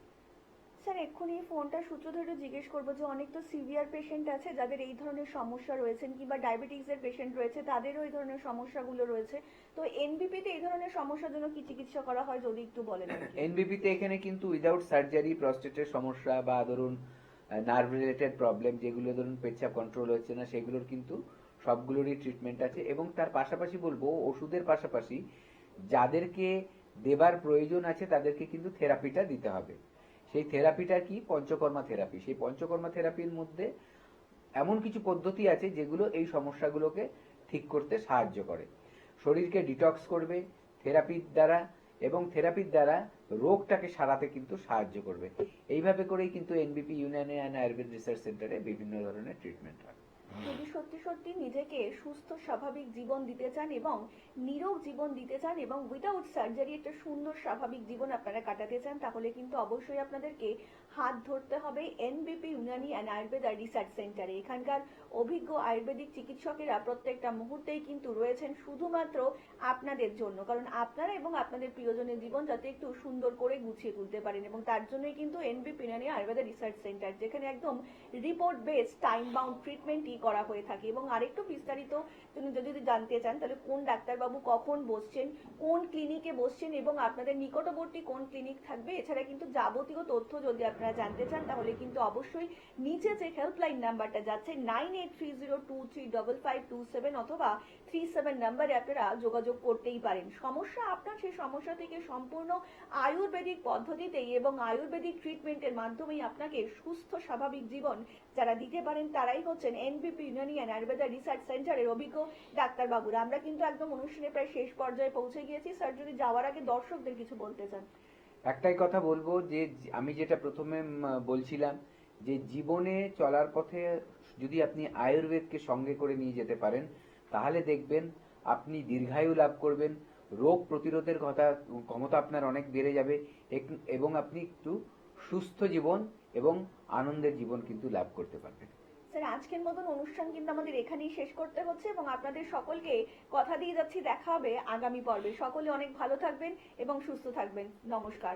[SPEAKER 1] স্যার এক্ষুনি ফোনটা সূত্র ধরে জিজ্ঞেস করবো যে অনেক তো সিভিয়ার পেশেন্ট আছে যাদের এই ধরনের সমস্যা রয়েছেন, কিংবা ডায়াবেটিস এর পেশেন্ট রয়েছে, তাদেরও এই ধরনের সমস্যাগুলো রয়েছে। তো এনবিপি তে এই ধরনের সমস্যার জন্য কি চিকিৎসা করা হয়, যদি একটু বলেন।
[SPEAKER 2] এনবিপি তে এখানে কিন্তু উইদাউট সার্জারি প্রস্টেটের সমস্যা বা ধরুন নার্ভ রিলেটেড প্রবলেম, যেগুলো ধরুন পেচ্ছাপ কন্ট্রোল হচ্ছে না, সেগুলোর কিন্তু সবগুলোরই ট্রিটমেন্ট আছে। এবং তার পাশাপাশি বলবো, ওষুধের পাশাপাশি যাদেরকে দেবার প্রয়োজন আছে, তাদেরকে কিন্তু থেরাপিটা দিতে হবে। সেই থেরাপিটা কি, পঞ্চকর্মা থেরাপি। সেই পঞ্চকর্মা থেরাপির মধ্যে এমন কিছু পদ্ধতি আছে যেগুলো এই সমস্যাগুলোকে ঠিক করতে সাহায্য করে, শরীরকে ডিটক্স করবে থেরাপির দ্বারা, এবং থেরাপির দ্বারা রোগটাকে সারাতে কিন্তু সাহায্য করবে। এইভাবে করেই কিন্তু এনবিপি ইউনানি অ্যান্ড আয়ুর্বেদ রিসার্চ সেন্টারে বিভিন্ন ধরনের ট্রিটমেন্ট হয়।
[SPEAKER 1] যদি সত্যি সত্যি নিজেকে সুস্থ স্বাভাবিক জীবন দিতে চান এবং নিরোগ জীবন দিতে চান এবং উইদাউট সার্জারি একটা সুন্দর স্বাভাবিক জীবন আপনারা কাটাতে চান, তাহলে কিন্তু অবশ্যই আপনাদেরকে হাত ধরতে হবে এনবিপি ইউনানি অ্যান্ড আয়ুর্বেদ রিসার্চ সেন্টারে। এখানকার অভিজ্ঞ আয়ুর্বেদিক চিকিৎসকেরা প্রত্যেকটা মুহূর্তেই কিন্তু রয়েছেন শুধুমাত্র আপনাদের জন্য, কারণ আপনারা এবং আপনাদের প্রিয়জনের জীবন যাতে একটু সুন্দর করে গুছিয়ে তুলতে পারেন। এবং তার জন্যই কিন্তু এনবিপি ইউনানি আয়ুর্বেদ রিসার্চ সেন্টার, যেখানে একদম রিপোর্ট বেসড টাইম বাউন্ড ট্রিটমেন্টই করা হয়ে থাকে। এবং আরেকটু বিস্তারিত যদি জানতে চান, তাহলে কোন ডাক্তারবাবু কখন বসছেন, কোন ক্লিনিকে বসছেন এবং আপনাদের নিকটবর্তী কোন ক্লিনিক থাকবে, এছাড়া কিন্তু যাবতীয় তথ্য যদি আপনারা আপনারা জানতে চান, তাহলে কিন্তু অবশ্যই নিচে যে হেল্পলাইন নাম্বারটা যাচ্ছে 9830235527 অথবা 37 নাম্বারে আপনারা যোগাযোগ করতেই পারেন। সমস্যা আপনার, সেই সমস্যা থেকে সম্পূর্ণ আয়ুর্বেদিক পদ্ধতিতেই এবং আয়ুর্বেদিক ট্রিটমেন্টের মাধ্যমেই আপনাকে সুস্থ স্বাভাবিক জীবন যারা দিতে পারেন তারাই হচ্ছেন এনবিপি ইউনানি অ্যান্ড আয়ুর্বেদা রিসার্চ সেন্টারের অভিজ্ঞ ডাক্তারবাবুরা। আমরা কিন্তু একদম অনুষ্ঠানে প্রায় শেষ পর্যায়ে পৌঁছে গিয়েছি। স্যার, যদি যাওয়ার আগে দর্শকদের কিছু বলতে চান।
[SPEAKER 2] একটাই কথা বলবো যে আমি যেটা প্রথমে বলছিলাম যে জীবনে চলার পথে যদি আপনি আয়ুর্বেদকে সঙ্গে করে নিয়ে যেতে পারেন তাহলে দেখবেন আপনি দীর্ঘায়ু লাভ করবেন, রোগ প্রতিরোধের ক্ষমতা আপনার অনেক বেড়ে যাবে এবং আপনি একটু সুস্থ জীবন এবং আনন্দের জীবন কিন্তু লাভ করতে পারবেন।
[SPEAKER 1] স্যার, আজকের মতন অনুষ্ঠান কিন্তু আমাদের এখানেই শেষ করতে হচ্ছে এবং আপনাদের সকলকে কথা দিয়ে যাচ্ছি দেখা হবে আগামী পর্বে। সকলে অনেক ভালো থাকবেন এবং সুস্থ থাকবেন। নমস্কার।